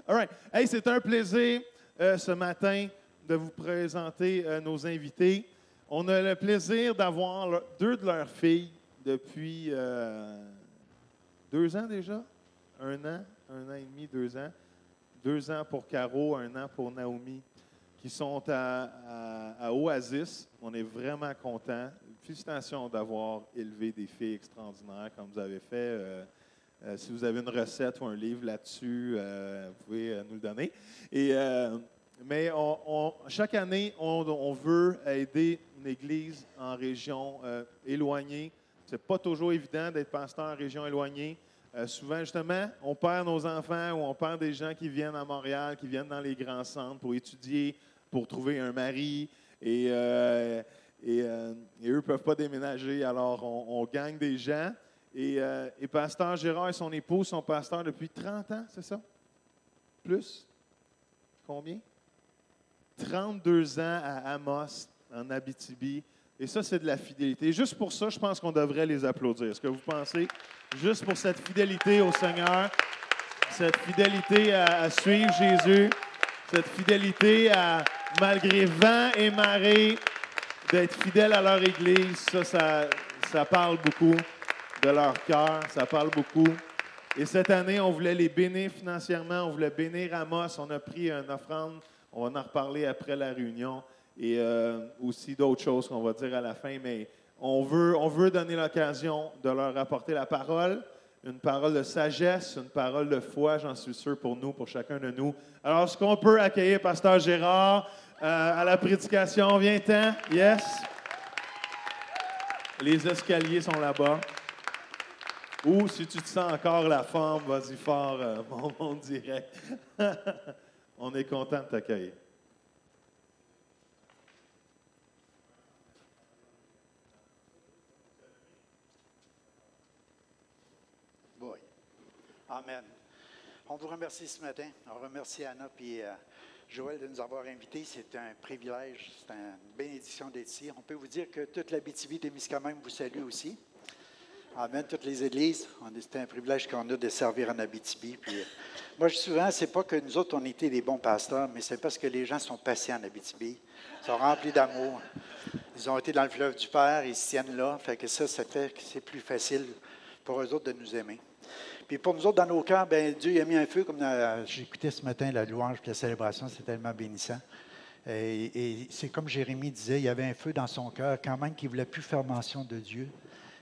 All right. Hey, c'est un plaisir ce matin de vous présenter nos invités. On a le plaisir d'avoir deux de leurs filles depuis 2 ans déjà. 1 an et demi, 2 ans. 2 ans pour Caro, 1 an pour Naomi, qui sont à Oasis. On est vraiment contents. Félicitations d'avoir élevé des filles extraordinaires comme vous avez fait. Si vous avez une recette ou un livre là-dessus, vous pouvez nous le donner. Mais chaque année, on veut aider une église en région éloignée. Ce n'est pas toujours évident d'être pasteur en région éloignée. Souvent, justement, on perd nos enfants ou on perd des gens qui viennent à Montréal, qui viennent dans les grands centres pour étudier, pour trouver un mari. Et eux ne peuvent pas déménager, alors on gagne des gens. Et pasteur Gérard et son épouse sont pasteurs depuis 30 ans, c'est ça? Plus? Combien? 32 ans à Amos, en Abitibi. Et ça, c'est de la fidélité. Et juste pour ça, je pense qu'on devrait les applaudir. Est-ce que vous pensez? Juste pour cette fidélité au Seigneur, cette fidélité à suivre Jésus, cette fidélité à, malgré vent et marée, d'être fidèles à leur Église, ça parle beaucoup de leur cœur, ça parle beaucoup. Et cette année, on voulait les bénir financièrement, on voulait bénir Amos, on a pris une offrande, on va en reparler après la réunion, et aussi d'autres choses qu'on va dire à la fin, mais on veut donner l'occasion de leur apporter la parole, une parole de sagesse, une parole de foi, j'en suis sûr, pour nous, pour chacun de nous. Alors, est-ce qu'on peut accueillir pasteur Gérard à la prédication? Viens-t'en, yes! Les escaliers sont là-bas. Ou si tu te sens encore la forme, vas-y fort, mon direct. On est content de t'accueillir. Oui. Amen. On vous remercie ce matin. On remercie Anna et Joël de nous avoir invités. C'est un privilège, c'est une bénédiction d'être ici. On peut vous dire que toute l'Abitibi-Témiscamingue vous salue aussi. Amen. Toutes les églises, c'est un privilège qu'on a de servir en Abitibi. Puis, moi, je dis souvent, c'est pas que nous autres, on était des bons pasteurs, mais c'est parce que les gens sont patients en Abitibi. Ils sont remplis d'amour. Ils ont été dans le fleuve du Père, ils se tiennent là. Fait que ça fait que c'est plus facile pour eux autres de nous aimer. Puis pour nous autres, dans nos cœurs, bien, Dieu a mis un feu, comme j'écoutais ce matin la louange et la célébration, c'est tellement bénissant. Et c'est comme Jérémie disait, il y avait un feu dans son cœur, quand même qu'il ne voulait plus faire mention de Dieu.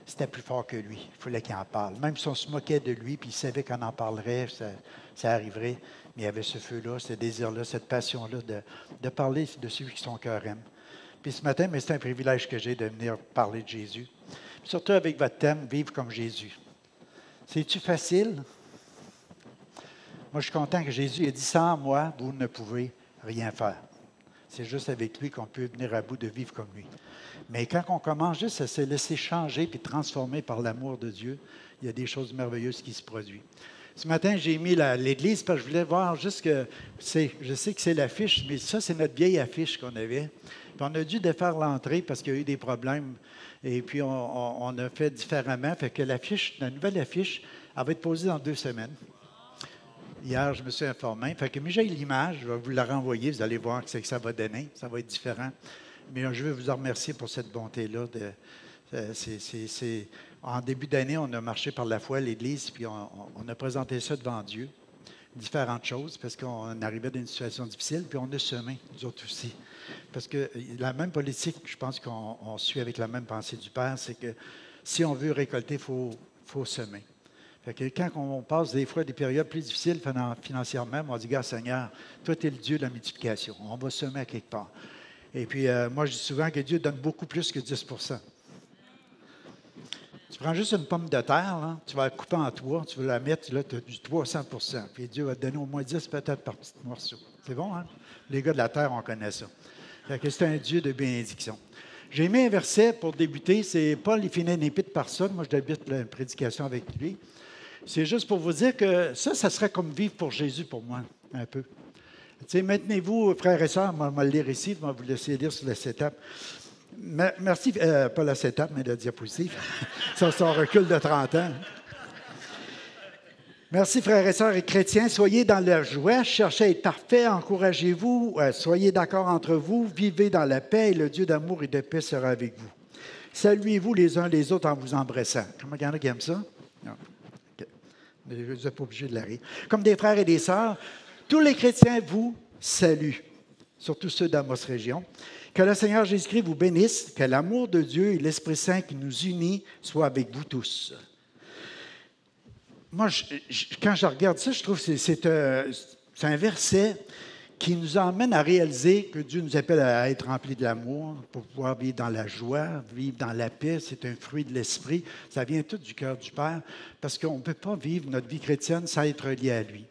C'était plus fort que lui. Il fallait qu'il en parle. Même si on se moquait de lui, puis il savait qu'on en parlerait, ça arriverait. Mais il y avait ce feu-là, ce désir-là, cette passion-là de parler de celui que son cœur aime. Puis ce matin, c'est un privilège que j'ai de venir parler de Jésus. Puis surtout avec votre thème, vivre comme Jésus. C'est-tu facile? Moi, je suis content que Jésus ait dit, sans moi, vous ne pouvez rien faire. C'est juste avec lui qu'on peut venir à bout de vivre comme lui. Mais quand on commence juste à se laisser changer et transformer par l'amour de Dieu, il y a des choses merveilleuses qui se produisent. Ce matin, j'ai mis l'église parce que je voulais voir juste que, je sais que c'est l'affiche, mais ça, c'est notre vieille affiche qu'on avait. Puis on a dû défaire l'entrée parce qu'il y a eu des problèmes. Et puis, on a fait différemment. Fait que la nouvelle affiche, elle va être posée dans 2 semaines. Hier, je me suis informé. Fait que, mais j'ai l'image, je vais vous la renvoyer, vous allez voir ce que ça va donner. Ça va être différent. Mais je veux vous en remercier pour cette bonté-là. En début d'année, on a marché par la foi à l'Église, puis on a présenté ça devant Dieu. Différentes choses, parce qu'on arrivait dans une situation difficile, puis on a semé, nous autres aussi. Parce que la même politique, je pense qu'on suit avec la même pensée du Père, c'est que si on veut récolter, il faut semer. Fait que quand on passe des fois des périodes plus difficiles financièrement, on dit, gars, Seigneur, toi, tu es le Dieu de la multiplication. On va semer à quelque part. Et puis, moi, je dis souvent que Dieu donne beaucoup plus que 10 %. Tu prends juste une pomme de terre, là, tu vas la couper en 3, tu vas la mettre, là, tu as du 300 %. Puis Dieu va te donner au moins 10 peut-être par petit morceau. C'est bon, hein? Les gars de la terre, on connaît ça. Fait que c'est un Dieu de bénédiction. J'ai mis un verset pour débuter. C'est Paul, il finit une épître par ça. Moi, je débute la prédication avec lui. C'est juste pour vous dire que ça serait comme vivre pour Jésus pour moi, un peu. Tu sais, maintenez-vous, frères et sœurs, je vais le lire ici, je vais vous laisser lire sur la setup. Merci, pas la setup, mais la diapositive. Ça, c'est un recul de 30 ans. Merci, frères et sœurs et chrétiens. Soyez dans la joie, cherchez à être parfait, encouragez-vous, soyez d'accord entre vous, vivez dans la paix et le Dieu d'amour et de paix sera avec vous. Saluez-vous les uns les autres en vous embrassant. Comment il y en a qui aiment ça? Non. Okay. Je ne suis pas obligé de la rire. Comme des frères et des sœurs, tous les chrétiens vous saluent, surtout ceux d'Amos Région. Que le Seigneur Jésus-Christ vous bénisse, que l'amour de Dieu et l'Esprit Saint qui nous unit soient avec vous tous. Moi, quand je regarde ça, je trouve que c'est un verset qui nous emmène à réaliser que Dieu nous appelle à être remplis de l'amour pour pouvoir vivre dans la joie, vivre dans la paix. C'est un fruit de l'Esprit. Ça vient tout du cœur du Père parce qu'on ne peut pas vivre notre vie chrétienne sans être lié à lui.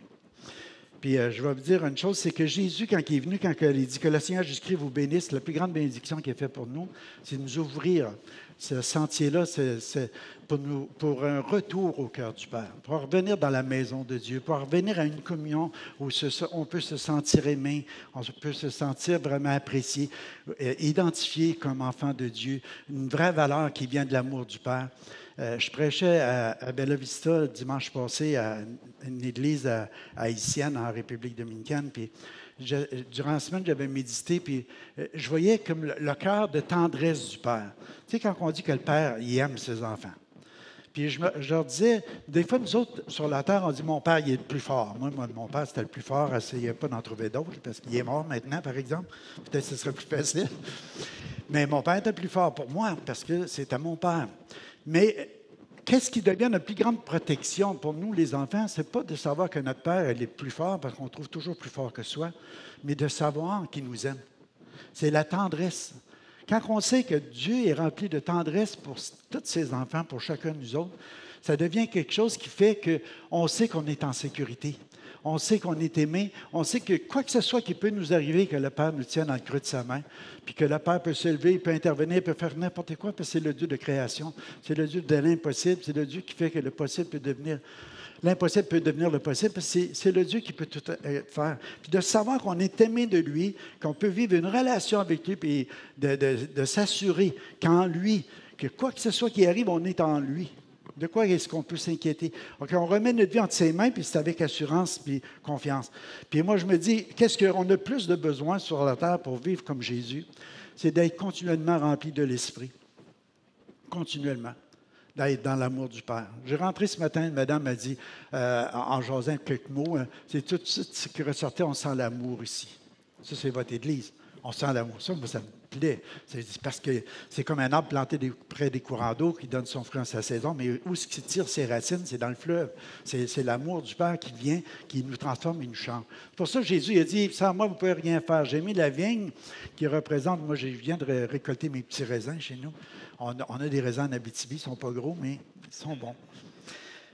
Puis je vais vous dire une chose, c'est que Jésus, quand il est venu, quand il dit que le Seigneur Jésus-Christ vous bénisse, la plus grande bénédiction qu'il a faite pour nous, c'est de nous ouvrir ce sentier-là, c'est pour un retour au cœur du Père, pour revenir dans la maison de Dieu, pour revenir à une communion où on peut se sentir aimé, on peut se sentir vraiment apprécié, identifié comme enfant de Dieu, une vraie valeur qui vient de l'amour du Père. Je prêchais à Bella Vista dimanche passé à une église haïtienne en République dominicaine. Puis durant la semaine, j'avais médité, puis je voyais comme le cœur de tendresse du Père. Tu sais, quand on dit que le Père, il aime ses enfants. Puis je leur disais, des fois, nous autres, sur la terre, on dit « Mon Père, il est le plus fort. » Moi, mon Père, c'était le plus fort. Essayez pas d'en trouver d'autres, parce qu'il est mort maintenant, par exemple. Peut-être que ce serait plus facile. Mais mon Père était le plus fort pour moi, parce que c'était mon Père. Mais qu'est-ce qui devient notre plus grande protection pour nous, les enfants? Ce n'est pas de savoir que notre Père est plus fort, parce qu'on trouve toujours plus fort que soi, mais de savoir qu'il nous aime. C'est la tendresse. Quand on sait que Dieu est rempli de tendresse pour tous ses enfants, pour chacun de nous autres, ça devient quelque chose qui fait qu'on sait qu'on est en sécurité. On sait qu'on est aimé. On sait que quoi que ce soit qui peut nous arriver, que le Père nous tienne dans le creux de sa main, puis que le Père peut se lever, il peut intervenir, il peut faire n'importe quoi, parce que c'est le Dieu de création. C'est le Dieu de l'impossible. C'est le Dieu qui fait que l'impossible peut devenir le possible, parce que c'est le Dieu qui peut tout faire. Puis de savoir qu'on est aimé de lui, qu'on peut vivre une relation avec lui, puis de s'assurer qu'en lui, que quoi que ce soit qui arrive, on est en lui. De quoi est-ce qu'on peut s'inquiéter? Donc, on remet notre vie entre ses mains, puis c'est avec assurance puis confiance. Puis moi, je me dis, qu'est-ce qu'on a plus de besoin sur la terre pour vivre comme Jésus? C'est d'être continuellement rempli de l'Esprit. Continuellement. D'être dans l'amour du Père. J'ai rentré ce matin, une madame m'a dit, en jasant quelques mots, c'est tout ce qui ressortait, on sent l'amour ici. Ça, c'est votre Église. On sent l'amour. Ça me plaît. C'est parce que c'est comme un arbre planté près des courants d'eau qui donne son fruit en sa saison, mais où est-ce qu'il tire ses racines? C'est dans le fleuve. C'est l'amour du Père qui vient, qui nous transforme et nous change. Pour ça, Jésus a dit, sans moi, vous ne pouvez rien faire. J'ai mis la vigne qui représente, moi, je viens de récolter mes petits raisins chez nous. On a des raisins en Abitibi, ils ne sont pas gros, mais ils sont bons.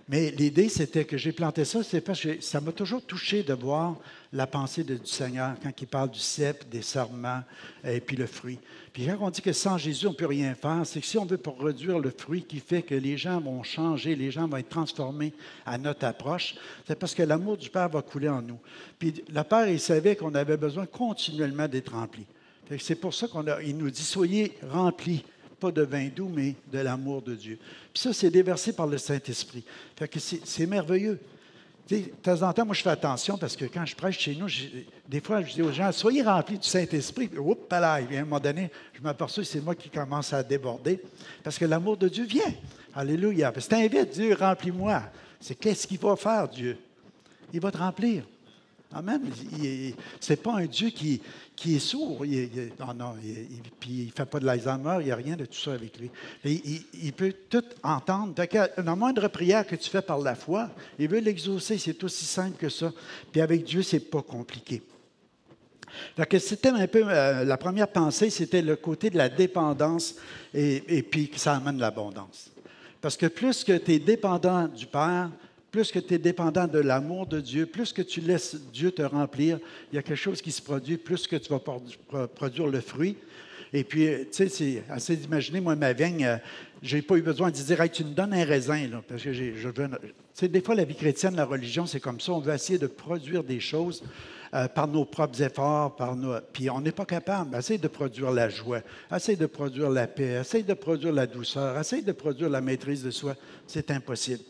Mais l'idée, c'était que j'ai planté ça, c'est parce que ça m'a toujours touché de voir la pensée du Seigneur quand il parle du cep, des sarments et puis le fruit. Puis quand on dit que sans Jésus, on ne peut rien faire, c'est que si on veut produire le fruit qui fait que les gens vont changer, les gens vont être transformés à notre approche, c'est parce que l'amour du Père va couler en nous. Puis le Père, il savait qu'on avait besoin continuellement d'être remplis. C'est pour ça qu'il nous dit, soyez remplis. Pas de vin doux, mais de l'amour de Dieu. Puis ça, c'est déversé par le Saint-Esprit. Fait que c'est merveilleux. Tu sais, de temps en temps, moi, je fais attention parce que quand je prêche chez nous, des fois, je dis aux gens, soyez remplis du Saint-Esprit. Puis, oups, là, à un moment donné, je m'aperçois que c'est moi qui commence à déborder parce que l'amour de Dieu vient. Alléluia. Parce que t'invites Dieu, remplis-moi. C'est qu'est-ce qu'il va faire, Dieu? Il va te remplir. Amen. Ce n'est pas un Dieu qui est sourd. Puis il ne fait pas de l'Alzheimer, il n'y a rien de tout ça avec lui. Il peut tout entendre. La moindre prière que tu fais par la foi, il veut l'exaucer. C'est aussi simple que ça. Puis avec Dieu, ce n'est pas compliqué. Donc, c'était un peu la première pensée, c'était le côté de la dépendance et puis que ça amène l'abondance. Parce que plus que tu es dépendant du Père, plus que tu es dépendant de l'amour de Dieu, plus que tu laisses Dieu te remplir, il y a quelque chose qui se produit, plus que tu vas produire le fruit. Et puis, tu sais, c'est assez d'imaginer, moi, ma vigne, je n'ai pas eu besoin de dire, hey, tu me donnes un raisin, là, parce que je veux. Tu sais, des fois, la vie chrétienne, la religion, c'est comme ça. On veut essayer de produire des choses par nos propres efforts, puis on n'est pas capable. Essaye de produire la joie, essaye de produire la paix, essaye de produire la douceur, essaye de produire la maîtrise de soi. C'est impossible.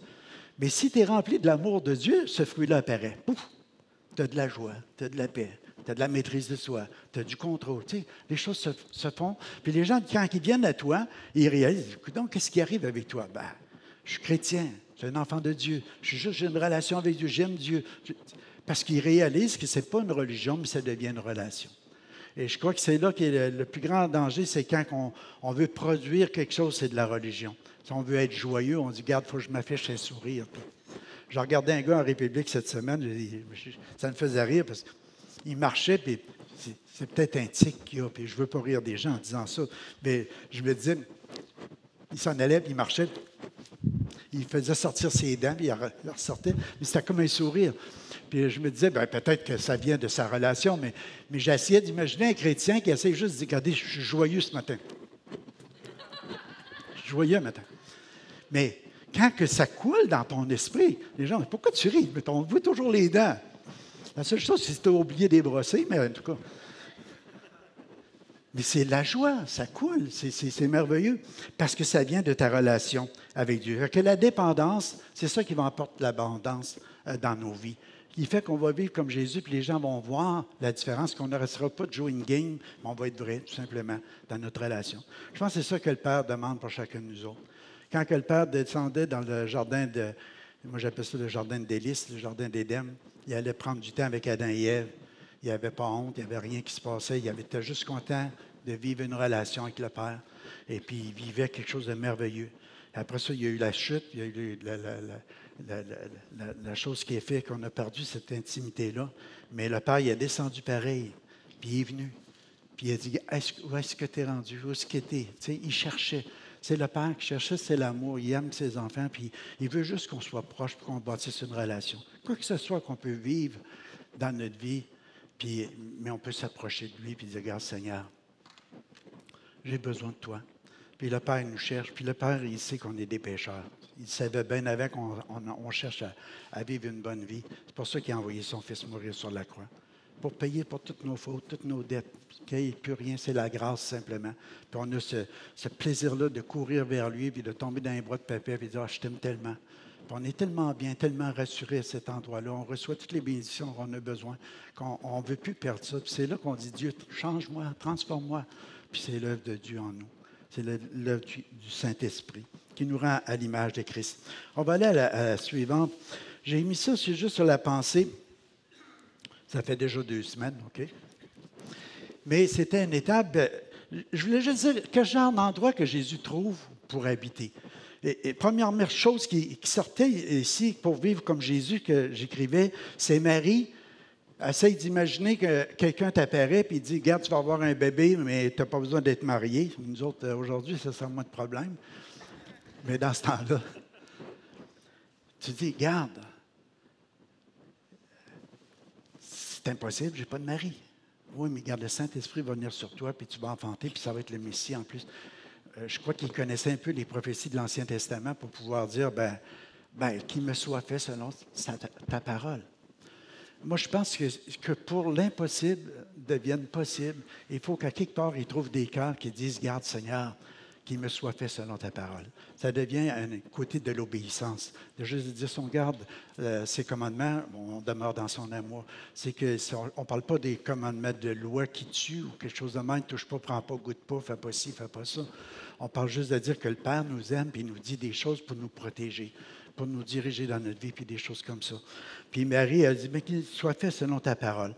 Mais si tu es rempli de l'amour de Dieu, ce fruit-là apparaît. Pouf! Tu as de la joie, tu as de la paix, tu as de la maîtrise de soi, tu as du contrôle. Tu sais, les choses se font. Puis les gens, quand ils viennent à toi, ils réalisent, donc, qu'est-ce qui arrive avec toi? Ben, je suis chrétien, je suis un enfant de Dieu, j'ai une relation avec Dieu, j'aime Dieu. Parce qu'ils réalisent que ce n'est pas une religion, mais ça devient une relation. Et je crois que c'est là que le plus grand danger, c'est quand on veut produire quelque chose, c'est de la religion. Si on veut être joyeux, on dit, regarde, il faut que je m'affiche un sourire. Puis, j'ai regardé un gars en République cette semaine, ça me faisait rire parce qu'il marchait, puis c'est peut-être un tic qu'il a, puis je ne veux pas rire des gens en disant ça, mais je me disais, il s'en allait, puis il marchait, il faisait sortir ses dents, puis il ressortait, mais c'était comme un sourire. Puis je me disais, bien, peut-être que ça vient de sa relation, mais j'essayais d'imaginer un chrétien qui essaie juste de dire, regardez, je suis joyeux ce matin. Je suis joyeux ce matin. Mais quand que ça coule dans ton esprit, les gens disent, pourquoi tu ris? Mais on voit toujours les dents. La seule chose, c'est que tu as oublié de les brosser, mais en tout cas. Mais c'est la joie, ça coule, c'est merveilleux, parce que ça vient de ta relation avec Dieu. Que la dépendance, c'est ça qui va apporter l'abondance dans nos vies. Il fait qu'on va vivre comme Jésus, puis les gens vont voir la différence, qu'on ne restera pas de jouer une game, mais on va être vrai, tout simplement, dans notre relation. Je pense que c'est ça que le Père demande pour chacun de nous autres. Quand que le Père descendait dans le jardin moi j'appelle ça le jardin de délices, le jardin d'Éden, il allait prendre du temps avec Adam et Ève. Il n'avait pas honte, il n'y avait rien qui se passait, il était juste content de vivre une relation avec le Père. Et puis il vivait quelque chose de merveilleux. Après ça, il y a eu la chute, il y a eu la chose qui est faite, qu'on a perdu cette intimité-là. Mais le Père, il est descendu pareil, puis il est venu. Puis il a dit, où est-ce que tu es rendu? Où est-ce que tu es? Tu sais, il cherchait. C'est le Père qui cherchait, c'est l'amour. Il aime ses enfants, puis il veut juste qu'on soit proche, puis qu'on bâtisse une relation. Quoi que ce soit qu'on peut vivre dans notre vie, mais on peut s'approcher de lui, puis dire, regarde Seigneur, j'ai besoin de toi. Puis le Père nous cherche. Puis le Père, il sait qu'on est des pécheurs. Il savait bien avant qu'on cherche à vivre une bonne vie. C'est pour ça qu'il a envoyé son Fils mourir sur la croix. Pour payer pour toutes nos fautes, toutes nos dettes. Qu'il n'y ait plus rien, c'est la grâce simplement. Puis on a ce plaisir-là de courir vers lui, puis de tomber dans les bras de papa, et de dire, je t'aime tellement. Puis on est tellement bien, tellement rassurés à cet endroit-là. On reçoit toutes les bénédictions qu'on a besoin, qu'on ne veut plus perdre ça. Puis c'est là qu'on dit, Dieu, change-moi, transforme-moi. Puis c'est l'œuvre de Dieu en nous. C'est l'œuvre du Saint-Esprit qui nous rend à l'image de Christ. On va aller à la suivante. J'ai mis ça juste sur la pensée. Ça fait déjà 2 semaines, OK? Mais c'était une étape. Je voulais juste dire quel genre d'endroit que Jésus trouve pour habiter. Et première chose qui sortait ici pour vivre comme Jésus que j'écrivais, c'est Marie. Essaye d'imaginer que quelqu'un t'apparaît et dit, regarde, tu vas avoir un bébé, mais tu n'as pas besoin d'être marié. Nous autres, aujourd'hui, ça sera moins de problème. Mais dans ce temps-là, tu dis, regarde, c'est impossible, je n'ai pas de mari. Oui, mais regarde, le Saint-Esprit va venir sur toi, puis tu vas enfanter, puis ça va être le Messie en plus. Je crois qu'il connaissait un peu les prophéties de l'Ancien Testament pour pouvoir dire, qu'il me soit fait selon ta parole. Moi, je pense que pour l'impossible devienne possible, il faut qu'à quelque part, il trouve des cœurs qui disent, garde Seigneur, qu'il me soit fait selon ta parole. Ça devient un côté de l'obéissance. De juste dire, si on garde ses commandements, on demeure dans son amour. C'est que on ne parle pas des commandements de loi qui tuent ou quelque chose de même, ne touche pas, prends pas, goûte pas, fais pas ci, fais pas ça. On parle juste de dire que le Père nous aime et il nous dit des choses pour nous protéger, pour nous diriger dans notre vie, puis des choses comme ça. Puis Marie a dit, mais qu'il soit fait selon ta parole.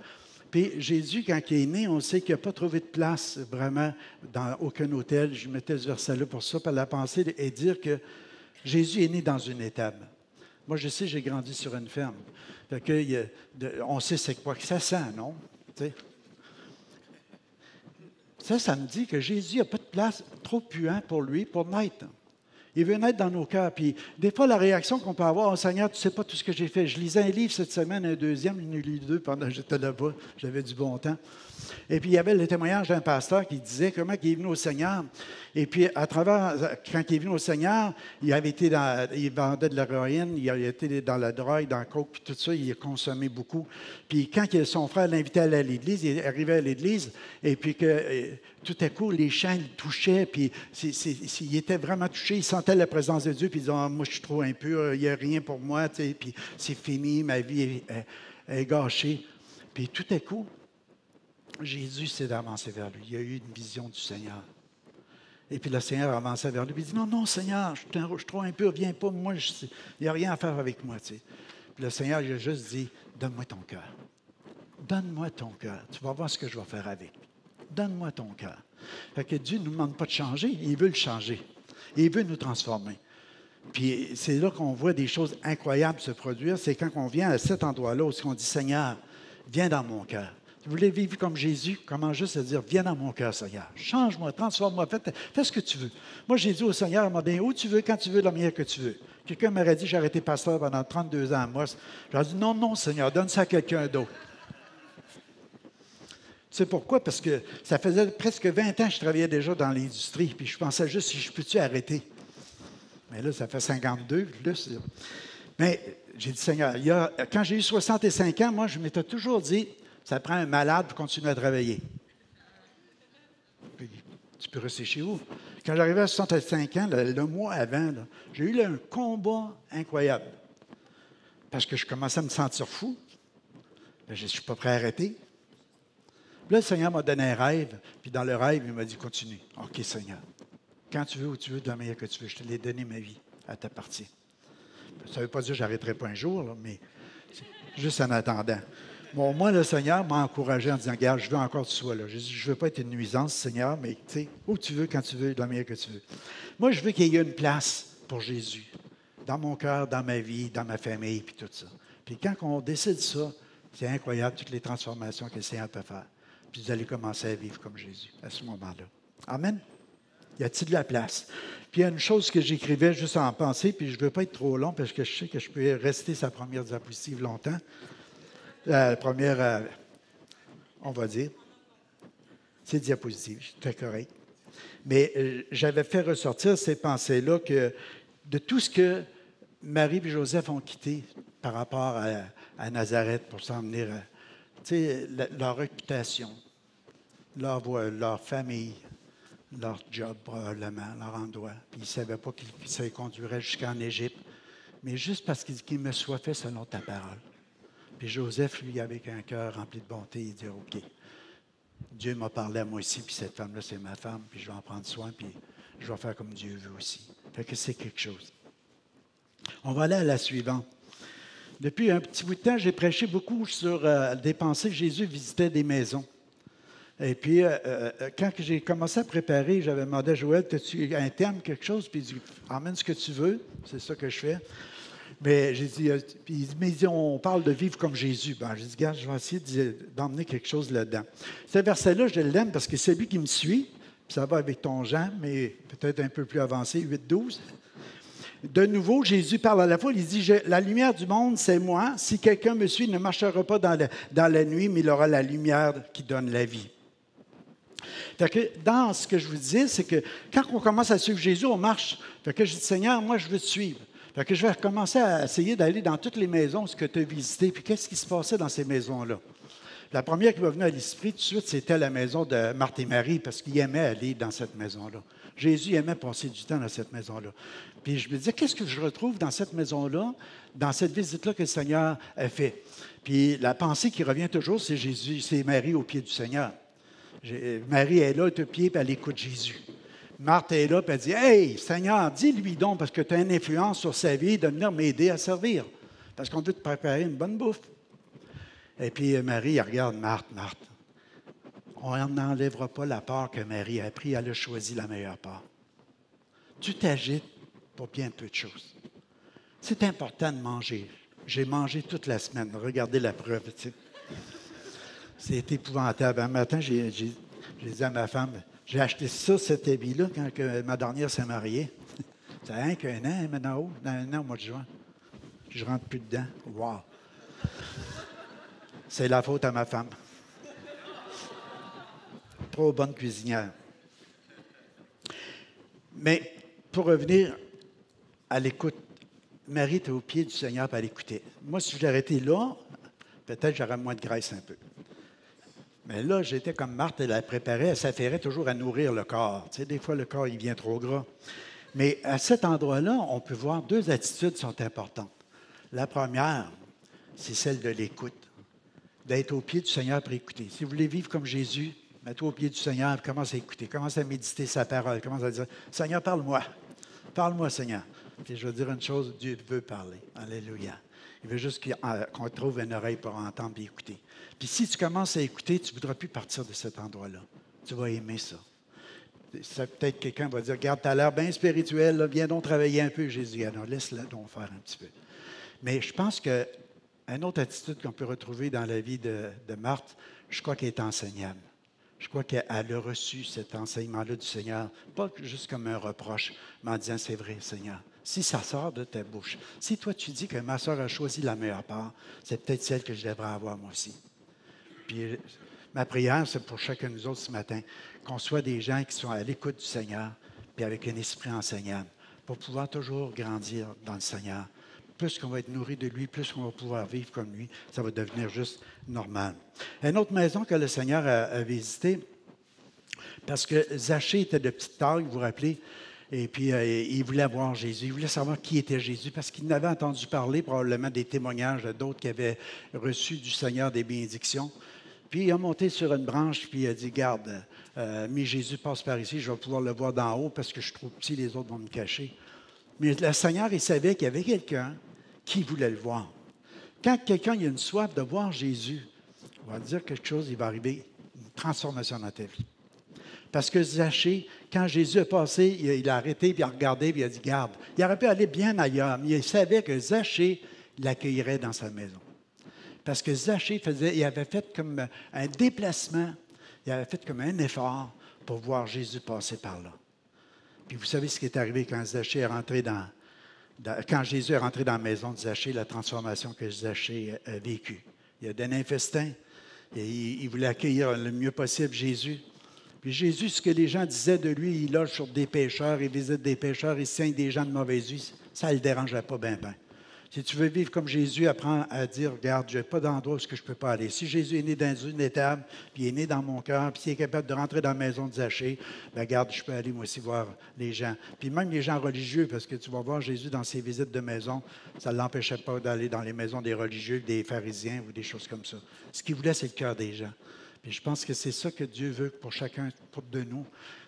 Puis Jésus, quand il est né, on sait qu'il n'a pas trouvé de place vraiment dans aucun hôtel. Je mettais ce verset-là pour ça, par la pensée, et dire que Jésus est né dans une étable. Moi, je sais, j'ai grandi sur une ferme. Fait que, on sait c'est quoi que ça sent, non? T'sais. Ça me dit que Jésus n'a pas de place trop puant pour lui, pour naître. Il veut naître dans nos cœurs. Puis des fois, la réaction qu'on peut avoir, oh, Seigneur, tu ne sais pas tout ce que j'ai fait. Je lisais un livre cette semaine, un deuxième, je lu 2 pendant que j'étais là-bas. J'avais du bon temps. Et puis, il y avait le témoignage d'un pasteur qui disait comment il est venu au Seigneur. Et puis, à travers, quand il est venu au Seigneur, il vendait de l'héroïne, il a été dans la drogue, dans le coke, puis tout ça, il a consommé beaucoup. Puis, quand son frère l'invitait à aller à l'église, il arrivait à l'église, et puis que tout à coup, les chants le touchaient, puis il était vraiment touché, il sentait la présence de Dieu, puis il disait, ah, moi, je suis trop impur, il n'y a rien pour moi, tu sais, puis c'est fini, ma vie est gâchée. Puis tout à coup, Jésus s'est avancé vers lui. Il a eu une vision du Seigneur. Et puis le Seigneur avançait vers lui, puis il dit, non, non, Seigneur, je suis trop impur, viens pas, moi, il n'y a rien à faire avec moi, tu sais. Puis le Seigneur, il a juste dit, donne-moi ton cœur. Donne-moi ton cœur. Tu vas voir ce que je vais faire avec. Donne-moi ton cœur. Fait que Dieu ne nous demande pas de changer, il veut le changer. Il veut nous transformer. Puis c'est là qu'on voit des choses incroyables se produire. C'est quand on vient à cet endroit-là où on dit, Seigneur, viens dans mon cœur. Vous voulez vivre comme Jésus? Comment juste dire, viens dans mon cœur, Seigneur. Change-moi, transforme-moi, fais ce que tu veux. Moi, j'ai dit au Seigneur, m'a dit, où tu veux, quand tu veux, de la manière que tu veux. Quelqu'un m'aurait dit, j'ai été pasteur pendant 32 ans à Moss. J'ai dit, non, non, Seigneur, donne ça à quelqu'un d'autre. Tu sais pourquoi? Parce que ça faisait presque 20 ans que je travaillais déjà dans l'industrie, puis je pensais juste si je peux-tu arrêter. Mais là, ça fait 52 plus. Mais j'ai dit, Seigneur, quand j'ai eu 65 ans, moi, je m'étais toujours dit, ça prend un malade pour continuer à travailler. Puis, tu peux rester chez vous. Quand j'arrivais à 65 ans, le mois avant, j'ai eu un combat incroyable. Parce que je commençais à me sentir fou. Je ne suis pas prêt à arrêter. Puis là, le Seigneur m'a donné un rêve, puis dans le rêve, il m'a dit, continue. OK, Seigneur. Quand tu veux, où tu veux, de la manière que tu veux, je te l'ai donné ma vie à ta partie. Ça ne veut pas dire que je n'arrêterai pas un jour, là, mais juste en attendant. Bon, moi, le Seigneur m'a encouragé en disant, regarde, je veux encore que tu sois là. Je ne veux pas être une nuisance, Seigneur, mais tu sais, où tu veux, quand tu veux, de la manière que tu veux. Moi, je veux qu'il y ait une place pour Jésus, dans mon cœur, dans ma vie, dans ma famille, puis tout ça. Puis quand on décide ça, c'est incroyable, toutes les transformations que le Seigneur peut faire. Puis vous allez commencer à vivre comme Jésus à ce moment-là. Amen. Y a-t-il de la place? Puis il y a une chose que j'écrivais juste en pensée, puis je ne veux pas être trop long parce que je sais que je peux rester sa première diapositive longtemps. La première, on va dire, c'est diapositive, c'est correct. Mais j'avais fait ressortir ces pensées-là que de tout ce que Marie et Joseph ont quitté par rapport à Nazareth pour s'en venir, tu sais, leur réputation, leur voix, leur famille, leur job probablement, leur endroit. Puis ils ne savaient pas qu'ils se conduiraient jusqu'en Égypte, mais juste parce qu'il me soit fait selon ta parole. Puis Joseph, lui, avec un cœur rempli de bonté, il dit, OK, Dieu m'a parlé à moi aussi, puis cette femme-là, c'est ma femme, puis je vais en prendre soin, puis je vais faire comme Dieu veut aussi. Fait que c'est quelque chose. On va aller à la suivante. Depuis un petit bout de temps, j'ai prêché beaucoup sur des pensées que Jésus visitait des maisons. Et puis, quand j'ai commencé à préparer, j'avais demandé à Joël, as-tu un thème, quelque chose? Puis il dit, emmène ce que tu veux. C'est ça que je fais. Mais j'ai dit, puis il dit, on parle de vivre comme Jésus. Ben, j'ai dit, regarde, je vais essayer d'emmener quelque chose là-dedans. Ce verset-là, je l'aime parce que c'est lui qui me suit. Puis ça va avec ton Jean, mais peut-être un peu plus avancé, 8-12. De nouveau, Jésus parle à la foule, il dit, la lumière du monde, c'est moi. Si quelqu'un me suit, il ne marchera pas dans la nuit, mais il aura la lumière qui donne la vie. Fait que dans ce que je vous disais, c'est que quand on commence à suivre Jésus, on marche. Fait que je dis, Seigneur, moi, je veux te suivre. Fait que je vais commencer à essayer d'aller dans toutes les maisons que tu as visitées. Puis qu'est-ce qui se passait dans ces maisons-là? La première qui m'a venue à l'esprit tout de suite, c'était la maison de Marthe et Marie, parce qu'ils aimaient aller dans cette maison-là. Jésus aimait passer du temps dans cette maison-là. Puis je me disais, qu'est-ce que je retrouve dans cette maison-là, dans cette visite-là que le Seigneur a fait? Puis la pensée qui revient toujours, c'est Jésus, c'est Marie au pied du Seigneur. Marie est là, elle est au pied, puis elle écoute Jésus. Marthe est là, puis elle dit, « Hey, Seigneur, dis-lui donc, parce que tu as une influence sur sa vie, de venir m'aider à servir. Parce qu'on veut te préparer une bonne bouffe. » Et puis Marie, elle regarde Marthe, on n'enlèvera pas la part que Marie a pris, elle a choisi la meilleure part. Tu t'agites pour bien peu de choses. C'est important de manger. J'ai mangé toute la semaine. Regardez la preuve, tu sais. C'est épouvantable. Un matin, j'ai dit à ma femme, j'ai acheté ça, cet habit-là, quand ma dernière s'est mariée. Ça a rien qu'un an, maintenant, un an au mois de juin. Je ne rentre plus dedans. Wow! C'est la faute à ma femme. Trop bonne cuisinière. Mais pour revenir à l'écoute, Marie était au pied du Seigneur pour l'écouter. Moi, si je l'arrêtais là, peut-être j'aurais moins de graisse un peu. Mais là, j'étais comme Marthe, elle la préparait, elle s'affairait toujours à nourrir le corps. Tu sais, des fois, le corps, il vient trop gras. Mais à cet endroit-là, on peut voir deux attitudes qui sont importantes. La première, c'est celle de l'écoute, d'être au pied du Seigneur pour écouter. Si vous voulez vivre comme Jésus, mets-toi au pied du Seigneur, commence à écouter, commence à méditer sa parole, commence à dire, Seigneur, parle-moi. Parle-moi, Seigneur. Puis je veux dire une chose, Dieu veut parler. Alléluia. Il veut juste qu'on trouve une oreille pour entendre et écouter. Puis si tu commences à écouter, tu ne voudras plus partir de cet endroit-là. Tu vas aimer ça. Peut-être quelqu'un va dire, regarde, tu as l'air bien spirituel, là, viens donc travailler un peu, Jésus. Alors laisse-le donc faire un petit peu. Mais je pense qu'une autre attitude qu'on peut retrouver dans la vie de Marthe, je crois qu'elle est enseignable. Je crois qu'elle a reçu cet enseignement-là du Seigneur, pas juste comme un reproche, mais en disant, c'est vrai, Seigneur. Si ça sort de ta bouche, si toi tu dis que ma soeur a choisi la meilleure part, c'est peut-être celle que je devrais avoir moi aussi. Puis ma prière, c'est pour chacun de nous autres ce matin, qu'on soit des gens qui sont à l'écoute du Seigneur, puis avec un esprit enseignable, pour pouvoir toujours grandir dans le Seigneur. Plus qu'on va être nourri de lui, plus qu'on va pouvoir vivre comme lui, ça va devenir juste normal. Une autre maison que le Seigneur a visitée, parce que Zachée était de petite taille, vous vous rappelez, et puis il voulait voir Jésus, il voulait savoir qui était Jésus, parce qu'il n'avait entendu parler probablement des témoignages d'autres qui avaient reçu du Seigneur des bénédictions. Puis il a monté sur une branche, puis il a dit, garde, mais Jésus passe par ici, je vais pouvoir le voir d'en haut, parce que je suis trop petit, les autres vont me cacher. Mais le Seigneur, il savait qu'il y avait quelqu'un qui voulait le voir. Quand quelqu'un a une soif de voir Jésus, on va dire quelque chose, il va arriver une transformation dans ta vie. Parce que Zachée, quand Jésus est passé, il a arrêté, puis il a regardé, puis il a dit, garde, il aurait pu aller bien ailleurs, mais il savait que Zachée l'accueillerait dans sa maison. Parce que Zachée il avait fait comme un déplacement, il avait fait comme un effort pour voir Jésus passer par là. Puis vous savez ce qui est arrivé quand Zachée est rentré quand Jésus est rentré dans la maison de Zachée, la transformation que Zachée a vécue. Il a donné un festin, et il voulait accueillir le mieux possible Jésus. Puis Jésus, ce que les gens disaient de lui, il loge sur des pécheurs, il visite des pécheurs, il soigne des gens de mauvaise vie, ça ne le dérangeait pas bien. Si tu veux vivre comme Jésus, apprends à dire, regarde, je n'ai pas d'endroit où je ne peux pas aller. Si Jésus est né dans une étable, puis il est né dans mon cœur, puis s'il est capable de rentrer dans la maison de Zachée, bien, regarde, je peux aller moi aussi voir les gens. Puis même les gens religieux, parce que tu vas voir Jésus dans ses visites de maison, ça ne l'empêchait pas d'aller dans les maisons des religieux, des pharisiens ou des choses comme ça. Ce qu'il voulait, c'est le cœur des gens. Puis je pense que c'est ça que Dieu veut pour chacun de nous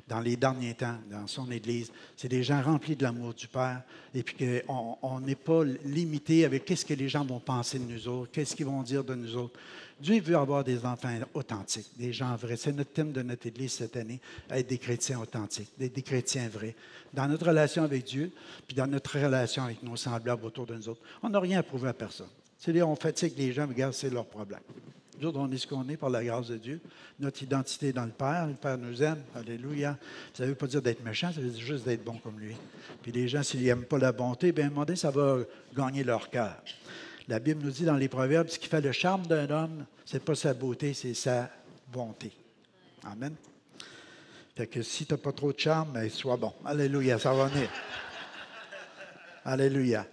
dans les derniers temps, dans son Église. C'est des gens remplis de l'amour du Père et puis qu'on n'est pas limité avec qu'est-ce que les gens vont penser de nous autres, qu'est-ce qu'ils vont dire de nous autres. Dieu veut avoir des enfants authentiques, des gens vrais. C'est notre thème de notre Église cette année, être des chrétiens authentiques, des chrétiens vrais. Dans notre relation avec Dieu, puis dans notre relation avec nos semblables autour de nous autres. On n'a rien à prouver à personne. C'est-à-dire, on fatigue les gens, regarde, c'est leur problème. Nous autres, on est ce qu'on est par la grâce de Dieu. Notre identité est dans le Père. Le Père nous aime. Alléluia. Ça ne veut pas dire d'être méchant, ça veut dire juste d'être bon comme lui. Puis les gens, s'ils n'aiment pas la bonté, bien, à un moment donné, ça va gagner leur cœur. La Bible nous dit dans les Proverbes, ce qui fait le charme d'un homme, ce n'est pas sa beauté, c'est sa bonté. Amen. Fait que si tu n'as pas trop de charme, bien, sois bon. Alléluia, ça va venir. Alléluia.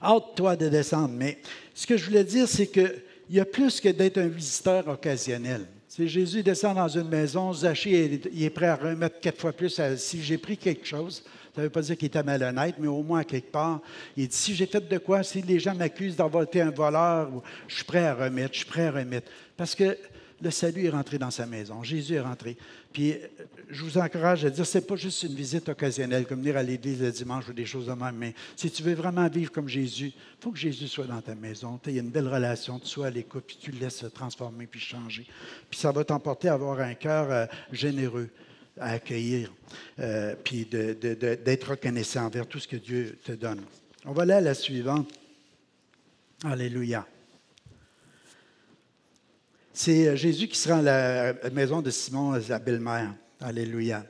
Hâte-toi de descendre. Mais ce que je voulais dire, c'est que il y a plus que d'être un visiteur occasionnel. Si Jésus descend dans une maison, Zachée il est prêt à remettre 4 fois plus. Si j'ai pris quelque chose, ça ne veut pas dire qu'il était malhonnête, mais au moins, quelque part, il dit, si j'ai fait de quoi, si les gens m'accusent d'avoir été un voleur, je suis prêt à remettre, je suis prêt à remettre. Parce que le salut est rentré dans sa maison. Jésus est rentré. Puis, je vous encourage à dire, ce n'est pas juste une visite occasionnelle, comme venir à l'église le dimanche ou des choses de même, mais si tu veux vraiment vivre comme Jésus, il faut que Jésus soit dans ta maison. Il y a une belle relation, tu sois à l'écoute, puis tu le laisses se transformer puis changer. Puis ça va t'emporter à avoir un cœur généreux à accueillir, puis d'être reconnaissant envers tout ce que Dieu te donne. On va aller à la suivante. Alléluia. C'est Jésus qui se rend à la maison de Simon, la belle-mère. Alléluia.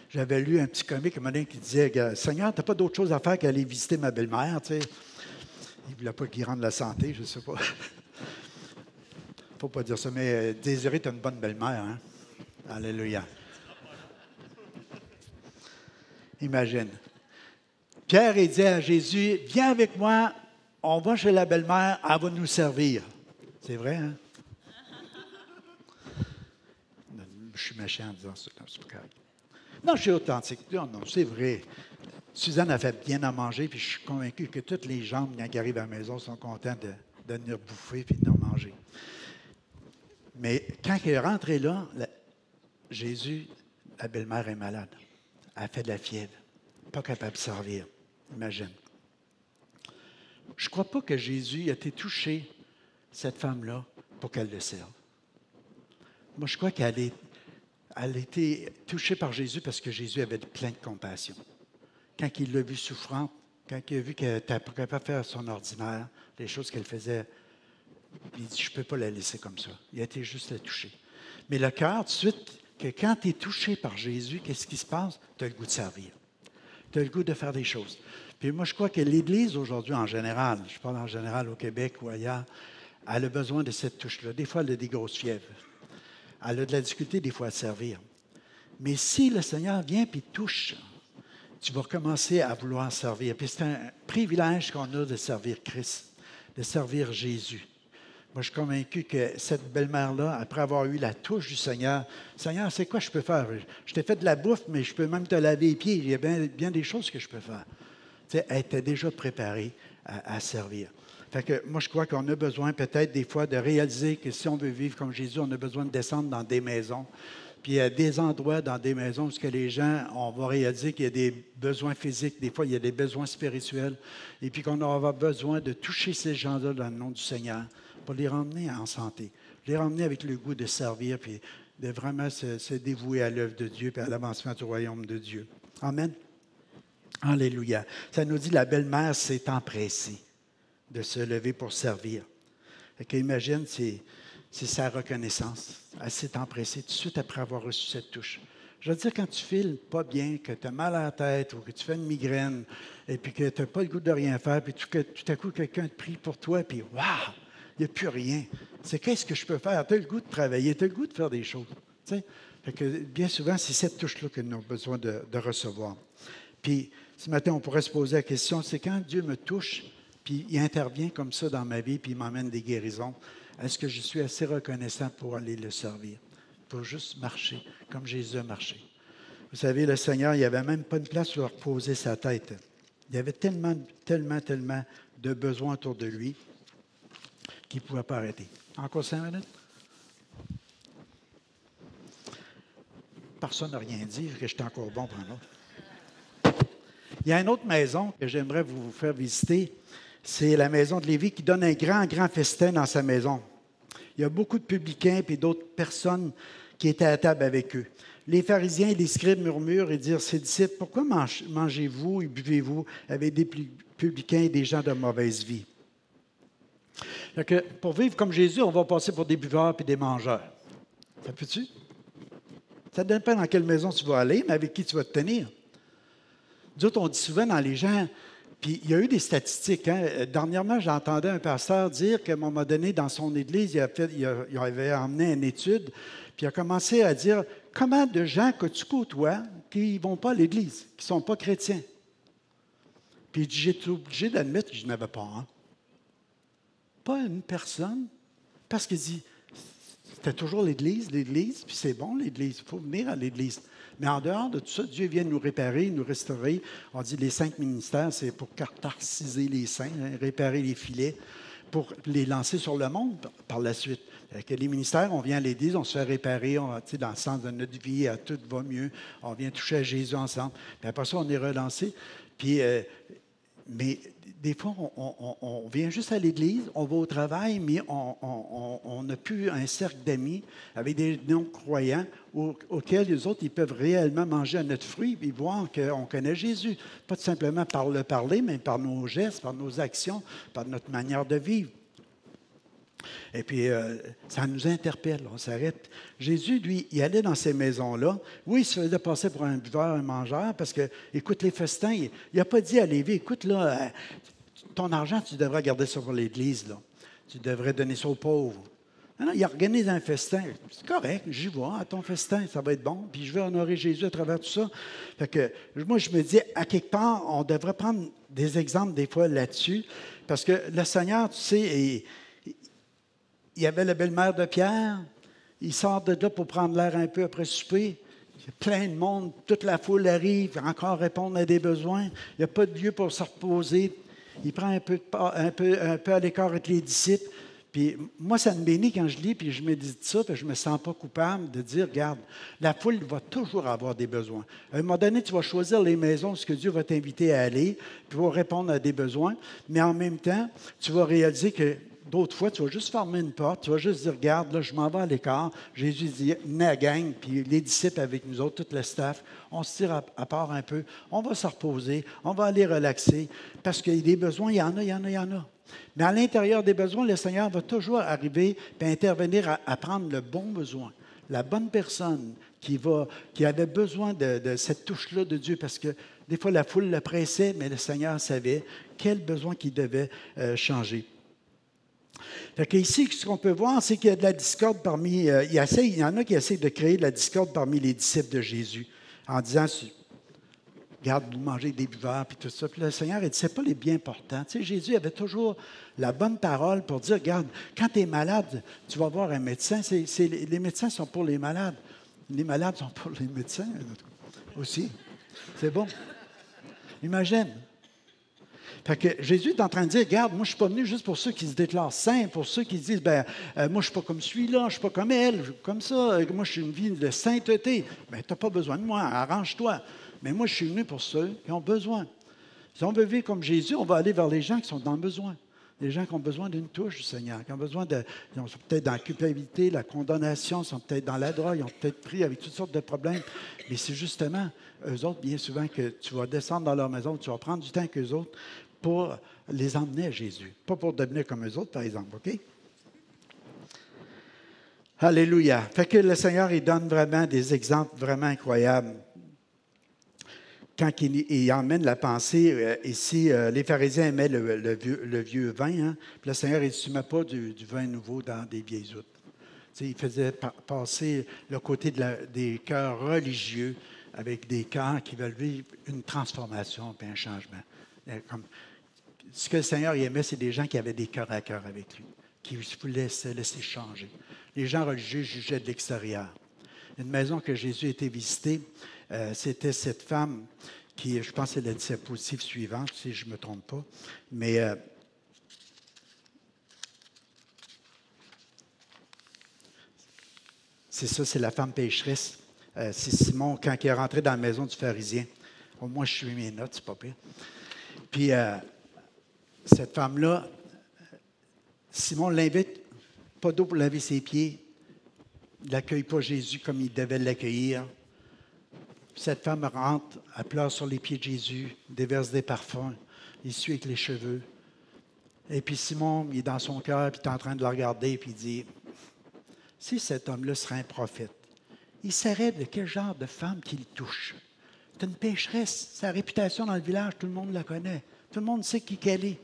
J'avais lu un petit comique qui disait, Seigneur, tu n'as pas d'autre chose à faire qu'aller visiter ma belle-mère. Tu sais. Il ne voulait pas qu'il rende la santé, je ne sais pas. Il ne faut pas dire ça, mais Désiré, tu as une bonne belle-mère. Hein? Alléluia. Imagine. Pierre, il dit à Jésus, viens avec moi, on va chez la belle-mère, elle va nous servir. C'est vrai, hein? je suis méchant en disant ça. Non, c'est pas correct. Non, je suis authentique. Non, non, c'est vrai. Suzanne a fait bien à manger, puis je suis convaincu que toutes les gens, quand ils arrivent à la maison, sont contents de venir bouffer et de manger. Mais quand il est rentré là, Jésus, la belle-mère est malade. Elle fait de la fièvre. Pas capable de servir. Imagine. Je ne crois pas que Jésus a été touché, cette femme-là, pour qu'elle le serve. Moi, je crois qu'elle a été touchée par Jésus parce que Jésus avait plein de compassion. Quand il l'a vue souffrante, quand il a vu qu'elle n'était pas capable de faire son ordinaire, les choses qu'elle faisait, il dit, je ne peux pas la laisser comme ça. Il a été juste la toucher. Mais le cœur, tout de suite, que quand tu es touché par Jésus, qu'est-ce qui se passe? Tu as le goût de servir. Tu as le goût de faire des choses. Puis moi, je crois que l'Église, aujourd'hui, en général, je parle en général au Québec ou ailleurs, elle a besoin de cette touche-là. Des fois, elle a des grosses fièvres. Elle a de la difficulté, des fois, à servir. Mais si le Seigneur vient et touche, tu vas commencer à vouloir servir. Puis c'est un privilège qu'on a de servir Christ, de servir Jésus. Moi, je suis convaincu que cette belle-mère-là, après avoir eu la touche du Seigneur, Seigneur, c'est quoi je peux faire? Je t'ai fait de la bouffe, mais je peux même te laver les pieds. Il y a bien des choses que je peux faire. Tu sais, elle était déjà préparée à servir. Fait que moi, je crois qu'on a besoin peut-être des fois de réaliser que si on veut vivre comme Jésus, on a besoin de descendre dans des maisons. Puis il y a des endroits dans des maisons où que les gens, on va réaliser qu'il y a des besoins physiques, des fois il y a des besoins spirituels, et puis qu'on aura besoin de toucher ces gens-là dans le nom du Seigneur pour les ramener en santé, les ramener avec le goût de servir, puis de vraiment se dévouer à l'œuvre de Dieu et à l'avancement du royaume de Dieu. Amen. Alléluia. Ça nous dit la belle-mère s'est empressée de se lever pour servir. Fait qu'imagine, c'est sa reconnaissance. Elle s'est empressée tout de suite après avoir reçu cette touche. Je veux dire, quand tu files pas bien, que tu as mal à la tête ou que tu fais une migraine et puis que tu n'as pas le goût de rien faire, puis tout à coup, quelqu'un te prie pour toi, puis waouh, il n'y a plus rien. C'est qu'est-ce que je peux faire? Tu as le goût de travailler, tu as le goût de faire des choses. Tu sais? Fait que bien souvent, c'est cette touche-là que nous avons besoin de recevoir. Puis ce matin, on pourrait se poser la question, c'est quand Dieu me touche, puis il intervient comme ça dans ma vie, puis il m'emmène des guérisons, est-ce que je suis assez reconnaissant pour aller le servir? Pour juste marcher, comme Jésus a marché. Vous savez, le Seigneur, il n'y avait même pas une place pour reposer sa tête. Il y avait tellement de besoins autour de lui qu'il ne pouvait pas arrêter. Encore 5 minutes? Personne n'a rien dit, que j'étais encore bon pour un autre. Il y a une autre maison que j'aimerais vous faire visiter. C'est la maison de Lévi qui donne un grand festin dans sa maison. Il y a beaucoup de publicains et d'autres personnes qui étaient à table avec eux. Les pharisiens et les scribes murmurent et disent, ses disciples, pourquoi mangez-vous et buvez-vous avec des publicains et des gens de mauvaise vie? Donc, pour vivre comme Jésus, on va passer pour des buveurs et des mangeurs. Ça peut-tu? Ça ne dépend dans quelle maison tu vas aller, mais avec qui tu vas te tenir. Nous autres, on dit souvent dans les gens, puis il y a eu des statistiques. Dernièrement, j'entendais un pasteur dire qu'à un moment donné, dans son église, il avait emmené une étude, puis il a commencé à dire comment de gens que tu côtoies qui ne vont pas à l'église, qui ne sont pas chrétiens. Puis j'ai été obligé d'admettre que je n'avais pas un. Pas une personne, parce qu'il dit c'était toujours l'Église, puis c'est bon, l'Église, il faut venir à l'Église. Mais en dehors de tout ça, Dieu vient nous réparer, nous restaurer. On dit les 5 ministères, c'est pour catharsiser les saints, réparer les filets, pour les lancer sur le monde par la suite. Avec les ministères, on vient à l'Église, on se fait réparer, dans le sens de notre vie, tout va mieux. On vient toucher à Jésus ensemble. Puis après ça, on est relancé. Puis, mais des fois, on vient juste à l'Église, on va au travail, mais on n'a plus un cercle d'amis avec des non-croyants auxquels les autres ils peuvent réellement manger à notre fruit et voir qu'on connaît Jésus. Pas tout simplement par le parler, mais par nos gestes, par nos actions, par notre manière de vivre. Et puis, ça nous interpelle, on s'arrête. Jésus, lui, il allait dans ces maisons-là. Oui, il se faisait passer pour un buveur, un mangeur, parce que, écoute, les festins, il n'a pas dit à Lévi, écoute, là, ton argent, tu devrais garder ça pour l'Église, là. Tu devrais donner ça aux pauvres. Non, il organise un festin. C'est correct, j'y vais à ton festin, ça va être bon. Puis je vais honorer Jésus à travers tout ça. Fait que, moi, je me dis, à quelque part, on devrait prendre des exemples des fois là-dessus, parce que le Seigneur, tu sais, il y avait la belle-mère de Pierre, il sort de là pour prendre l'air un peu après souper. Il y a plein de monde, toute la foule arrive, encore répondre à des besoins. Il n'y a pas de lieu pour se reposer. Il prend un peu à l'écart avec les disciples. Puis moi, ça me bénit quand je lis, puis je me dis ça, puis je ne me sens pas coupable de dire, regarde, la foule va toujours avoir des besoins. À un moment donné, tu vas choisir les maisons où ce que Dieu va t'inviter à aller, puis va répondre à des besoins, mais en même temps, tu vas réaliser que d'autres fois, tu vas juste fermer une porte, tu vas juste dire, regarde, là, je m'en vais à l'écart. Jésus dit, venez à la gang, puis les disciples avec nous autres, tout le staff, on se tire à part un peu, on va se reposer, on va aller relaxer, parce qu'il y a des besoins, il y en a. Mais à l'intérieur des besoins, le Seigneur va toujours arriver et intervenir à prendre le bon besoin, la bonne personne qui avait besoin de cette touche-là de Dieu, parce que des fois, la foule le pressait, mais le Seigneur savait quel besoin qu'il devait changer. Fait que ici, ce qu'on peut voir, c'est qu'il y a de la discorde parmi... il y en a qui essaient de créer de la discorde parmi les disciples de Jésus, en disant... Regarde, vous mangez des buveurs, puis tout ça. Puis le Seigneur, il dit, c'est pas les bien portants. Tu sais, Jésus avait toujours la bonne parole pour dire, regarde, quand tu es malade, tu vas voir un médecin. Les médecins sont pour les malades. Les malades sont pour les médecins aussi. C'est bon. Imagine. Fait que Jésus est en train de dire, regarde, moi, je ne suis pas venu juste pour ceux qui se déclarent saints, pour ceux qui disent, moi, je ne suis pas comme celui-là, je ne suis pas comme elle, comme ça. Moi, je suis une vie de sainteté. Bien, tu n'as pas besoin de moi, arrange-toi. Mais moi, je suis venu pour ceux qui ont besoin. Si on veut vivre comme Jésus, on va aller vers les gens qui sont dans le besoin. Les gens qui ont besoin d'une touche du Seigneur, qui ont besoin ils sont peut-être dans la culpabilité, la condamnation, ils sont peut-être dans la drogue, ils ont peut-être pris avec toutes sortes de problèmes. Mais c'est justement eux autres, bien souvent, que tu vas descendre dans leur maison, tu vas prendre du temps avec eux autres pour les emmener à Jésus. Pas pour devenir comme eux autres, par exemple, OK? Alléluia. Fait que le Seigneur, il donne vraiment des exemples vraiment incroyables. Quand il emmène la pensée, ici, les pharisiens aimaient le vieux vin. Hein? Puis le Seigneur, il ne se met pas du vin nouveau dans des vieilles outres. Il faisait passer le côté des cœurs religieux avec des cœurs qui veulent vivre une transformation et un changement. Ce que le Seigneur aimait, c'est des gens qui avaient des cœurs à cœur avec lui, qui voulaient se laisser changer. Les gens religieux jugeaient de l'extérieur. Une maison que Jésus a été visiter, c'était cette femme qui, je pense, c'est la diapositive suivante, si je ne me trompe pas, mais c'est ça, c'est la femme pécheresse. C'est Simon, quand il est rentré dans la maison du pharisien. Au moins, je suis mes notes, c'est pas pire. Puis, cette femme-là, Simon l'invite, pas d'eau pour laver ses pieds. Il n'accueille pas Jésus comme il devait l'accueillir. Cette femme rentre, elle pleure sur les pieds de Jésus, déverse des parfums, il suit avec les cheveux. Et puis Simon, il est dans son cœur, puis il est en train de la regarder, puis il dit, si cet homme-là serait un prophète, il saurait de quel genre de femme qu'il touche. C'est une pécheresse. Sa réputation dans le village, tout le monde la connaît. Tout le monde sait qui qu'elle est.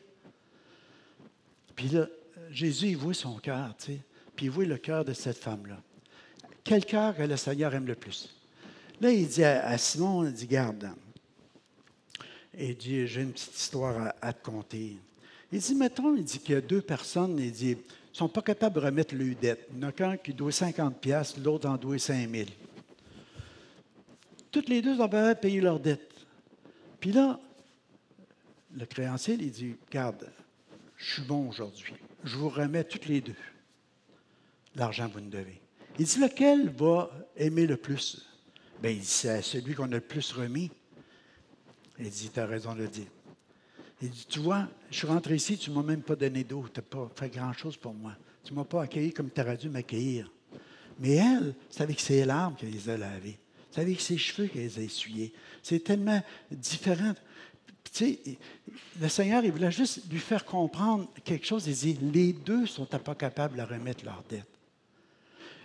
Puis là, Jésus, il voit son cœur, tu sais, puis il voit le cœur de cette femme-là. Quel cœur que le Seigneur aime le plus? Là, il dit à Simon, il dit, garde, il dit, j'ai une petite histoire à te conter. Il dit, mettons, il dit qu'il y a deux personnes, il dit, ils ne sont pas capables de remettre leur dette. Il y en a qu'un qui doit 50$, l'autre en doit 5 000. Toutes les deux ont besoin de payer leur dette. Puis là, le créancier, il dit, regarde, je suis bon aujourd'hui. Je vous remets toutes les deux l'argent que vous me devez. Il dit, lequel va aimer le plus? Bien, il dit, c'est celui qu'on a le plus remis. Il dit, tu as raison de le dire. Il dit, tu vois, je suis rentré ici, tu ne m'as même pas donné d'eau, tu n'as pas fait grand-chose pour moi. Tu ne m'as pas accueilli comme tu aurais dû m'accueillir. Mais elle, c'est avec ses larmes qu'elle les a lavés. C'est avec ses cheveux qu'elle les a essuyés. C'est tellement différent. Tu sais, le Seigneur, il voulait juste lui faire comprendre quelque chose. Il dit, les deux ne sont pas capables de remettre leur dette.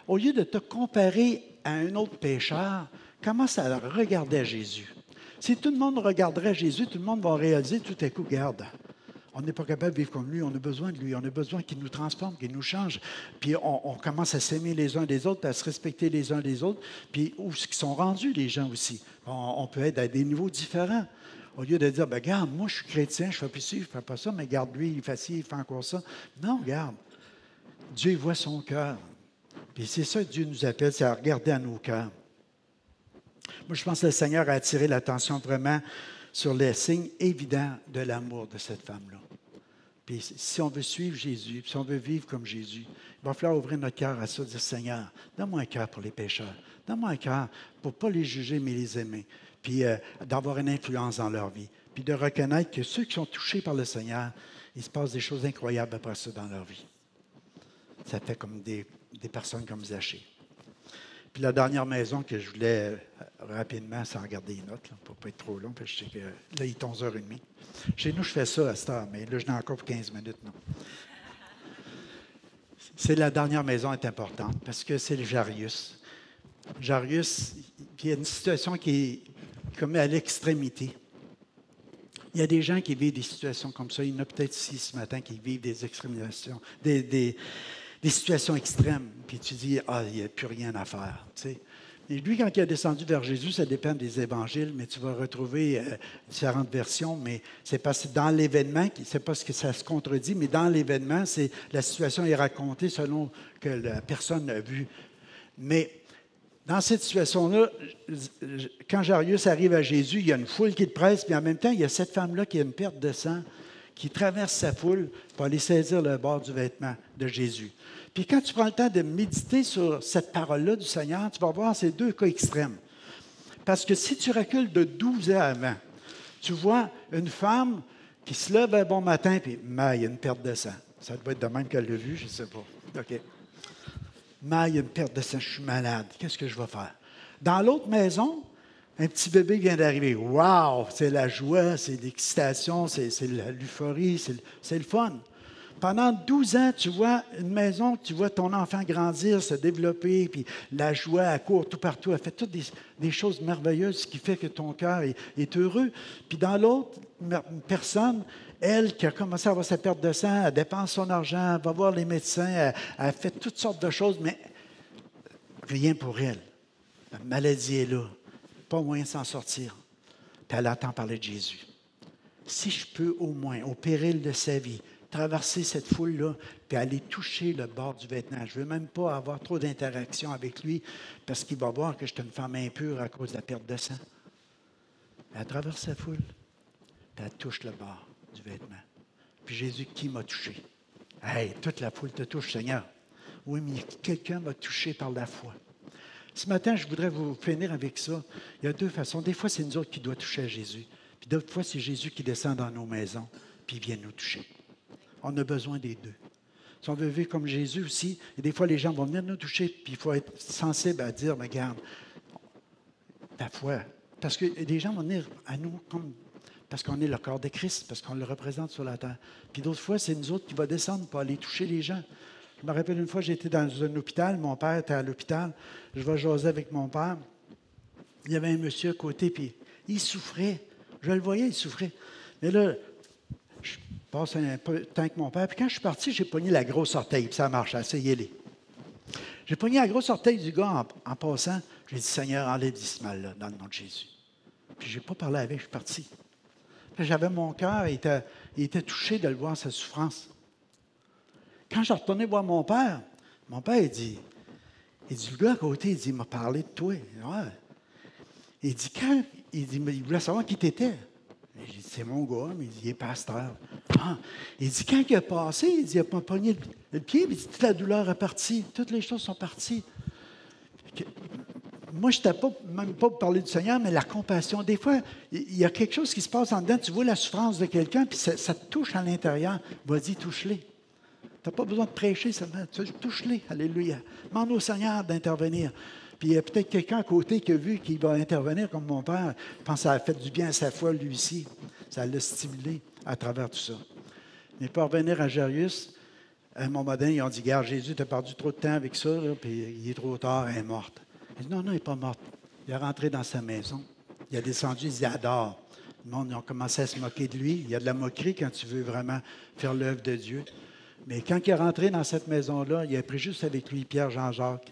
Au lieu de te comparer à un autre pécheur, commence à regarder Jésus. Si tout le monde regarderait Jésus, tout le monde va réaliser tout à coup, regarde, on n'est pas capable de vivre comme lui, on a besoin de lui, on a besoin qu'il nous transforme, qu'il nous change. Puis on commence à s'aimer les uns des autres, à se respecter les uns des autres, puis où est-ce qu'ils sont rendus, les gens aussi. On peut être à des niveaux différents. Au lieu de dire, ben, regarde, moi je suis chrétien, je fais plus ci, je ne fais pas ça, mais regarde lui, il fait ci, il fait encore ça. Non, regarde, Dieu voit son cœur. Puis c'est ça que Dieu nous appelle, c'est à regarder à nos cœurs. Moi, je pense que le Seigneur a attiré l'attention vraiment sur les signes évidents de l'amour de cette femme-là. Puis si on veut suivre Jésus, si on veut vivre comme Jésus, il va falloir ouvrir notre cœur à ça, dire Seigneur, donne-moi un cœur pour les pécheurs. Donne-moi un cœur pour ne pas les juger, mais les aimer. Puis d'avoir une influence dans leur vie. Puis de reconnaître que ceux qui sont touchés par le Seigneur, il se passe des choses incroyables après ça dans leur vie. Ça fait comme des personnes comme Zachée. Puis la dernière maison que je voulais rapidement, sans regarder les notes, là, pour ne pas être trop long, parce que je sais que là, il est 11h30. Chez nous, je fais ça à cette heure, mais là, je n'ai encore pour 15 minutes, non. C'est la dernière maison est importante, parce que c'est le Jairus. Jairus, il y a une situation qui est comme à l'extrémité. Il y a des gens qui vivent des situations comme ça. Il y en a peut-être ici ce matin qui vivent des discriminations, des situations extrêmes. Puis tu dis, il n'y a plus rien à faire. Tu sais. Et lui, quand il est descendu vers Jésus, ça dépend des évangiles, mais tu vas retrouver différentes versions. Mais c'est parce que dans l'événement, c'est pas ce que ça se contredit, mais dans l'événement, c'est la situation est racontée selon que la personne a vu. Mais dans cette situation-là, quand Jairus arrive à Jésus, il y a une foule qui le presse, puis en même temps, il y a cette femme-là qui a une perte de sang, qui traverse sa foule pour aller saisir le bord du vêtement de Jésus. Puis quand tu prends le temps de méditer sur cette parole-là du Seigneur, tu vas voir ces deux cas extrêmes. Parce que si tu recules de 12 ans avant, tu vois une femme qui se lève un bon matin, puis il y a une perte de sang. Ça doit être de même qu'elle l'a vu, je ne sais pas. OK. Mais il y a une perte de sang, je suis malade. Qu'est-ce que je vais faire? Dans l'autre maison, un petit bébé vient d'arriver. Wow! C'est la joie, c'est l'excitation, c'est l'euphorie, c'est le fun. Pendant 12 ans, tu vois une maison, tu vois ton enfant grandir, se développer, puis la joie, elle court tout partout, elle fait toutes des choses merveilleuses, ce qui fait que ton cœur est heureux. Puis dans l'autre personne, elle qui a commencé à avoir sa perte de sang, elle dépense son argent, elle va voir les médecins, elle fait toutes sortes de choses, mais rien pour elle. La maladie est là, pas moyen de s'en sortir. Puis elle entend parler de Jésus. Si je peux au moins, au péril de sa vie, traverser cette foule-là, puis aller toucher le bord du vêtement. Je ne veux même pas avoir trop d'interaction avec lui parce qu'il va voir que je suis une femme impure à cause de la perte de sang. Elle traverse la foule, puis elle touche le bord du vêtement. Puis Jésus, qui m'a touché? Hey, toute la foule te touche, Seigneur. Oui, mais quelqu'un m'a touché par la foi. Ce matin, je voudrais vous finir avec ça. Il y a deux façons. Des fois, c'est nous autres qui doivent toucher à Jésus. Puis d'autres fois, c'est Jésus qui descend dans nos maisons, puis il vient nous toucher. On a besoin des deux. Si on veut vivre comme Jésus aussi, et des fois, les gens vont venir nous toucher, puis il faut être sensible à dire, mais regarde, ta foi. Parce que des gens vont venir à nous parce qu'on est le corps de Christ, parce qu'on le représente sur la terre. Puis d'autres fois, c'est nous autres qui va descendre pour aller toucher les gens. Je me rappelle une fois, j'étais dans un hôpital, mon père était à l'hôpital, je vais jaser avec mon père. Il y avait un monsieur à côté, puis il souffrait. Je le voyais, il souffrait. Mais là, je passe un peu de temps avec mon père. Puis quand je suis parti, j'ai pogné la grosse orteille. Puis ça marche, essayez-les. J'ai pogné la grosse orteille du gars en passant. J'ai dit, Seigneur, enlève ce mal-là dans le nom de Jésus. Puis je n'ai pas parlé avec, je suis parti. Puis j'avais mon cœur, il était touché de le voir, sa souffrance. Quand je retournais voir mon père, il dit, le gars à côté, il m'a parlé de toi. Ouais. Il voulait savoir qui tu étais. J'ai dit, c'est mon gars, mais il est pasteur. Ah. Il dit, quand il a passé, il a pogné le pied, puis toute la douleur est partie. Toutes les choses sont parties. Moi, je n'étais même pas pour parler du Seigneur, mais la compassion. Des fois, il y a quelque chose qui se passe en dedans. Tu vois la souffrance de quelqu'un, puis ça te touche à l'intérieur. Vas-y, touche-les. Tu n'as pas besoin de prêcher seulement. Touche-les. Alléluia. Demande au Seigneur d'intervenir. Puis il y a peut-être quelqu'un à côté qui a vu qu'il va intervenir comme mon père. Je pense que ça a fait du bien à sa foi, lui aussi. Ça l'a stimulé à travers tout ça. Mais pour revenir à Jairus, à un moment donné, ils ont dit, regarde, Jésus, tu as perdu trop de temps avec ça, là, puis il est trop tard, elle est morte. Il dit, non, elle n'est pas morte. Il est rentré dans sa maison. Il a descendu, il dit, adore. Le monde a commencé à se moquer de lui. Il y a de la moquerie quand tu veux vraiment faire l'œuvre de Dieu. Mais quand il est rentré dans cette maison-là, il a pris juste avec lui Pierre, Jean-Jacques,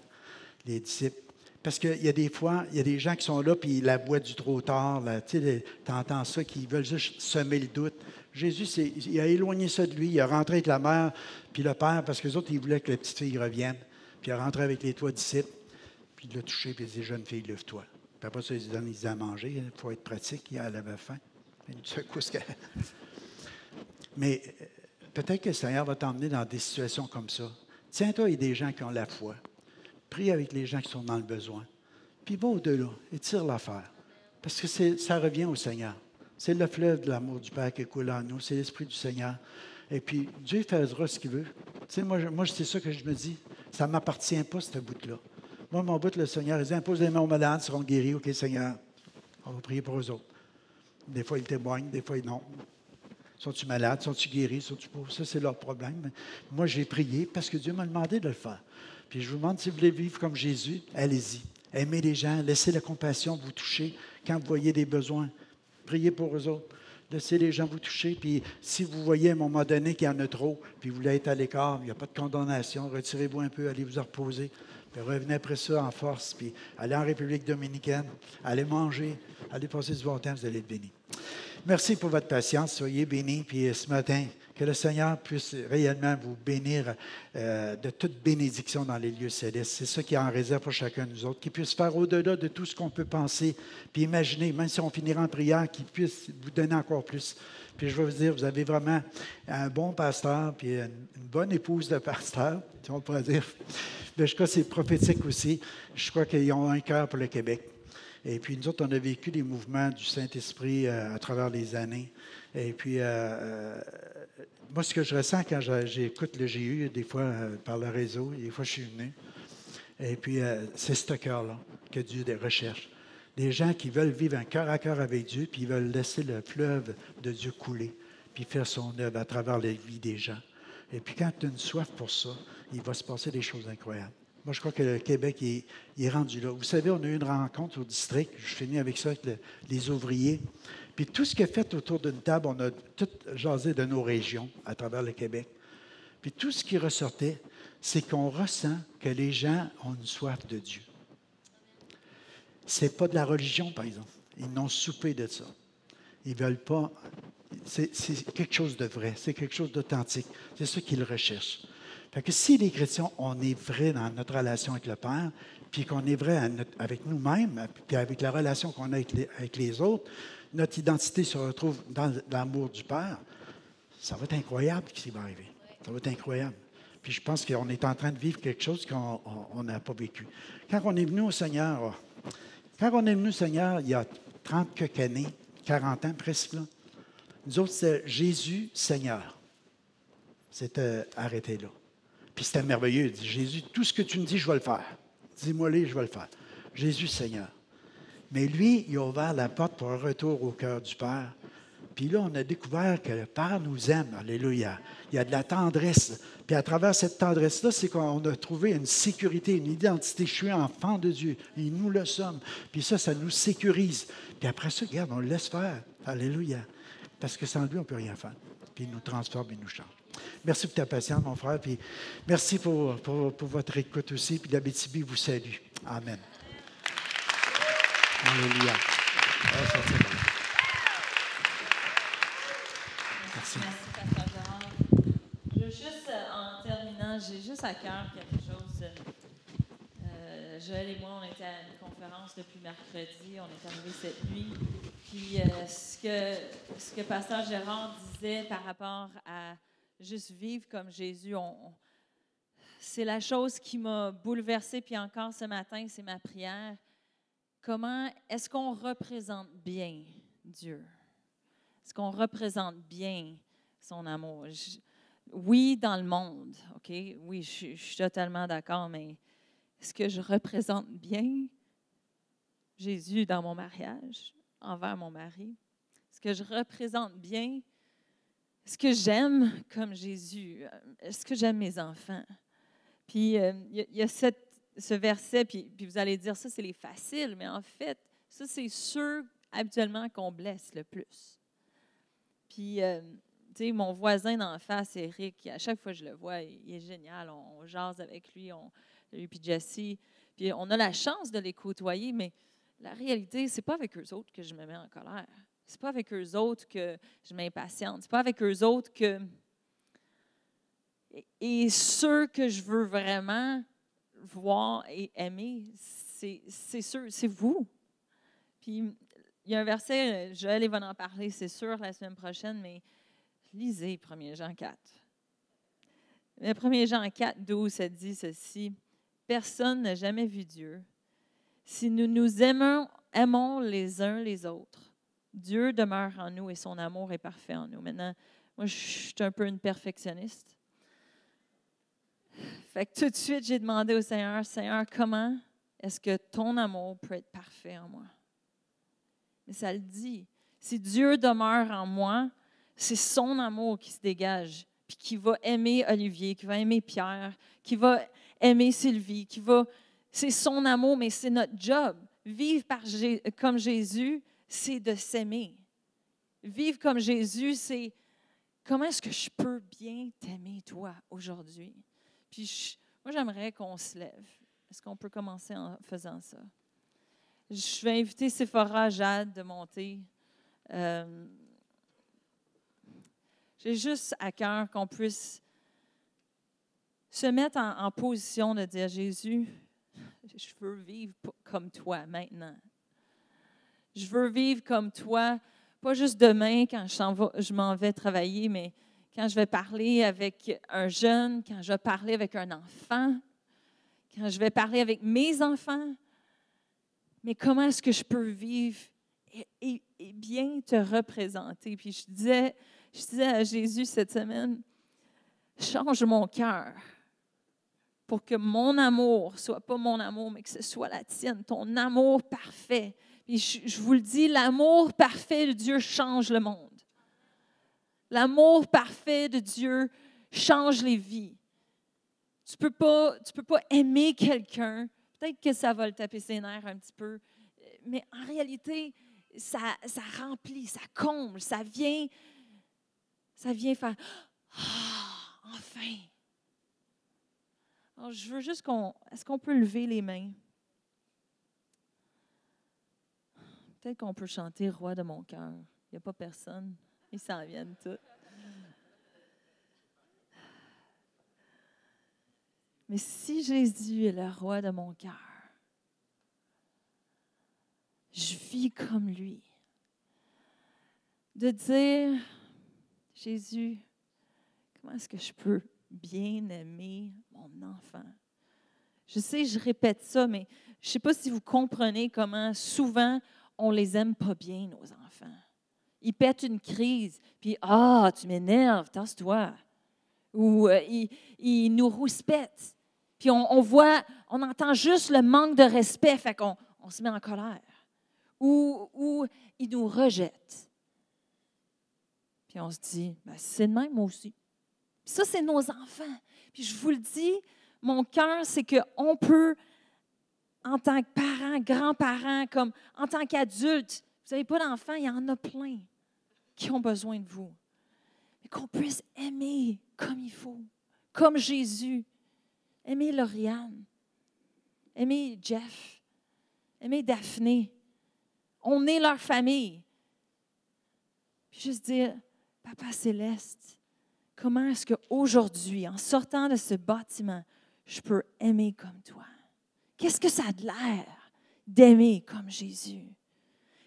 les disciples. Parce qu'il y a des fois, il y a des gens qui sont là, puis la voix du trop tard, tu entends ça, qui veulent juste semer le doute. Jésus, il a éloigné ça de lui. Il a rentré avec la mère, puis le père, parce que les autres, ils voulaient que la petite fille revienne. Puis il rentre avec les 3 disciples, puis il l'a touché, puis il dit, jeune fille, lève-toi. Puis après ça, il dit à manger. Il faut être pratique. Elle avait faim. Il secoue ce qu'elle... Mais peut-être que le Seigneur va t'emmener dans des situations comme ça. Tiens-toi avec des gens qui ont la foi. Prie avec les gens qui sont dans le besoin. Puis va au-delà, étire l'affaire. Parce que ça revient au Seigneur. C'est le fleuve de l'amour du Père qui coule en nous. C'est l'Esprit du Seigneur. Et puis, Dieu fera ce qu'il veut. Tu sais, moi, c'est ça que je me dis. Ça ne m'appartient pas, ce bout-là. Moi, mon bout, le Seigneur, il dit, impose les mains aux malades, ils seront guéris. OK, Seigneur, on va prier pour eux autres. Des fois, ils témoignent, des fois, non. Sont-ils malades? Sont-ils guéris? Sont-ils pauvres? Ça, c'est leur problème. Mais moi, j'ai prié parce que Dieu m'a demandé de le faire. Puis je vous demande, si vous voulez vivre comme Jésus, allez-y. Aimez les gens, laissez la compassion vous toucher quand vous voyez des besoins. Priez pour eux autres. Laissez les gens vous toucher. Puis si vous voyez à un moment donné qu'il y en a trop, puis vous voulez être à l'écart, il n'y a pas de condamnation, retirez-vous un peu, allez vous reposer. Puis revenez après ça en force, puis allez en République dominicaine, allez manger, allez passer du bon temps, vous allez être bénis. Merci pour votre patience, soyez bénis. Puis ce matin, que le Seigneur puisse réellement vous bénir de toute bénédiction dans les lieux célestes. C'est ça qui est en réserve pour chacun de nous autres, qu'il puisse faire au-delà de tout ce qu'on peut penser, puis imaginer, même si on finira en prière, qu'il puisse vous donner encore plus. Puis je vais vous dire, vous avez vraiment un bon pasteur, puis une bonne épouse de pasteur, si on pourrait dire. Mais je crois que c'est prophétique aussi. Je crois qu'ils ont un cœur pour le Québec. Et puis, nous autres, on a vécu les mouvements du Saint-Esprit à travers les années. Et puis, moi, ce que je ressens quand j'écoute le GU, des fois par le réseau, des fois, je suis venu. Et puis, c'est ce cœur-là que Dieu recherche. Des gens qui veulent vivre un cœur à cœur avec Dieu, puis ils veulent laisser le fleuve de Dieu couler, puis faire son œuvre à travers les vies des gens. Et puis, quand tu as une soif pour ça, il va se passer des choses incroyables. Moi, je crois que le Québec il est rendu là. Vous savez, on a eu une rencontre au district. Je finis avec ça, avec les ouvriers. Puis tout ce qui est fait autour d'une table, on a tout jasé de nos régions à travers le Québec. Puis tout ce qui ressortait, c'est qu'on ressent que les gens ont une soif de Dieu. Ce n'est pas de la religion, par exemple. Ils n'ont soupé de ça. Ils ne veulent pas... C'est quelque chose de vrai, c'est quelque chose d'authentique. C'est ça qu'ils recherchent. Fait que si les chrétiens, on est vrai dans notre relation avec le Père, puis qu'on est vrai avec nous-mêmes, puis avec la relation qu'on a avec les autres, notre identité se retrouve dans l'amour du Père, ça va être incroyable ce qui va arriver. Ça va être incroyable. Puis je pense qu'on est en train de vivre quelque chose qu'on n'a pas vécu. Quand on est venu au Seigneur, il y a 30 quelques années, 40 ans presque, là, nous autres, c'était Jésus Seigneur. C'était arrêté là. Puis c'était merveilleux. Il dit, Jésus, tout ce que tu me dis, je vais le faire. Dis-moi-les, je vais le faire. Jésus Seigneur. Mais lui, il a ouvert la porte pour un retour au cœur du Père. Puis là, on a découvert que le Père nous aime. Alléluia. Il y a de la tendresse. Puis à travers cette tendresse-là, c'est qu'on a trouvé une sécurité, une identité. Je suis enfant de Dieu. Et nous le sommes. Puis ça nous sécurise. Puis après ça, regarde, on le laisse faire. Alléluia. Parce que sans lui, on ne peut rien faire. Puis il nous transforme, il nous change. Merci pour ta patience, mon frère. Puis merci pour votre écoute aussi. Puis l'Abitibi vous salue. Amen. Alléluia. Merci. Merci, Pasteur Gérard. Je veux juste, en terminant, j'ai juste à cœur quelque chose. Joël et moi, on était à une conférence depuis mercredi. On est arrivés cette nuit. Puis ce que Pasteur Gérard disait par rapport à juste vivre comme Jésus, c'est la chose qui m'a bouleversée. Puis encore ce matin, c'est ma prière. Comment est-ce qu'on représente bien Dieu? Est-ce qu'on représente bien son amour? Oui, dans le monde, OK? Oui, je suis totalement d'accord, mais est-ce que je représente bien Jésus dans mon mariage, envers mon mari? Est-ce que je représente bien? Est-ce que j'aime comme Jésus? Est-ce que j'aime mes enfants? Puis, il y a ce verset, puis vous allez dire, ça, c'est les faciles, mais en fait, ça, c'est ceux habituellement qu'on blesse le plus. Puis, tu sais, mon voisin d'en face, Eric, à chaque fois que je le vois, il est génial. On jase avec lui, lui puis Jessie. Puis, on a la chance de les côtoyer, mais la réalité, c'est pas avec eux autres que je me mets en colère. C'est pas avec eux autres que je m'impatiente. C'est pas avec eux autres que... Et ceux que je veux vraiment, voir et aimer, c'est sûr, c'est vous. Puis, il y a un verset, Joël va en parler, c'est sûr, la semaine prochaine, mais lisez 1 Jean 4. Le 1 Jean 4, 12, ça dit ceci. « Personne n'a jamais vu Dieu. Si nous nous aimons les uns les autres, Dieu demeure en nous et son amour est parfait en nous. » Maintenant, moi, je suis un peu une perfectionniste. Fait que tout de suite, j'ai demandé au Seigneur, « Seigneur, comment est-ce que ton amour peut être parfait en moi? » Mais ça le dit. Si Dieu demeure en moi, c'est son amour qui se dégage, puis qui va aimer Olivier, qui va aimer Pierre, qui va aimer Sylvie, c'est son amour, mais c'est notre job. Vivre comme Jésus, c'est de s'aimer. Vivre comme Jésus, c'est comment est-ce que je peux bien t'aimer, toi, aujourd'hui? Puis moi, j'aimerais qu'on se lève. Est-ce qu'on peut commencer en faisant ça? Je vais inviter Séphora, Jade de monter. J'ai juste à cœur qu'on puisse se mettre en position de dire, Jésus, je veux vivre comme toi maintenant. Je veux vivre comme toi, pas juste demain quand je m'en vais travailler, mais quand je vais parler avec un jeune, quand je vais parler avec un enfant, quand je vais parler avec mes enfants. Mais comment est-ce que je peux vivre et bien te représenter? Puis je disais à Jésus cette semaine, change mon cœur pour que mon amour soit pas mon amour, mais que ce soit la tienne, ton amour parfait. Puis je vous le dis, l'amour parfait de Dieu change le monde. L'amour parfait de Dieu change les vies. Tu peux pas aimer quelqu'un. Peut-être que ça va le taper ses nerfs un petit peu, mais en réalité, ça remplit, ça comble, ça vient faire « Ah, enfin! » Alors, je veux juste est-ce qu'on peut lever les mains? Peut-être qu'on peut chanter « Roi de mon cœur ». Il n'y a pas personne. Ils s'en viennent tous. Mais si Jésus est le roi de mon cœur, je vis comme lui. De dire, Jésus, comment est-ce que je peux bien aimer mon enfant? Je sais, je répète ça, mais je ne sais pas si vous comprenez comment souvent on ne les aime pas bien, nos enfants. Ils pètent une crise, puis « Ah, tu m'énerves, tasse-toi ». Ou ils nous rouspètent. Puis on entend juste le manque de respect, fait qu'on se met en colère. Ou ils nous rejettent. Puis on se dit, ben, c'est de même moi aussi. Puis ça, c'est nos enfants. Puis je vous le dis, mon cœur, c'est qu'on peut, en tant que parents, grands-parents, comme en tant qu'adultes, vous n'avez pas d'enfants, il y en a plein qui ont besoin de vous. Mais qu'on puisse aimer comme il faut, comme Jésus. Aimer Lauriane, aimer Jeff, aimer Daphné. On est leur famille. Puis juste dire, Papa Céleste, comment est-ce qu'aujourd'hui, en sortant de ce bâtiment, je peux aimer comme toi? Qu'est-ce que ça a de l'air d'aimer comme Jésus?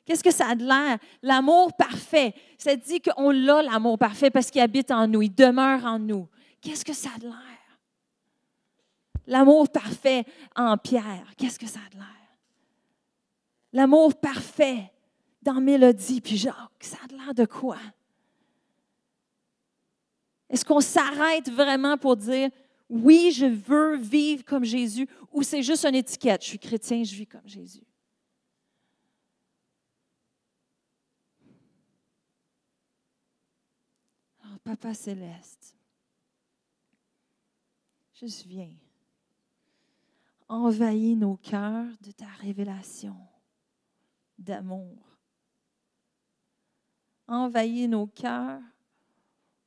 Qu'est-ce que ça a de l'air? L'amour parfait. Ça dit qu'on l'a, l'amour parfait, parce qu'il habite en nous, il demeure en nous. Qu'est-ce que ça a de l'air? L'amour parfait en Pierre, qu'est-ce que ça a de l'air? L'amour parfait dans Mélodie puis Jacques, ça a de l'air de quoi? Est-ce qu'on s'arrête vraiment pour dire, oui, je veux vivre comme Jésus, ou c'est juste une étiquette, je suis chrétien, je vis comme Jésus? Alors, Papa Céleste, juste viens. Envahis nos cœurs de ta révélation d'amour. Envahis nos cœurs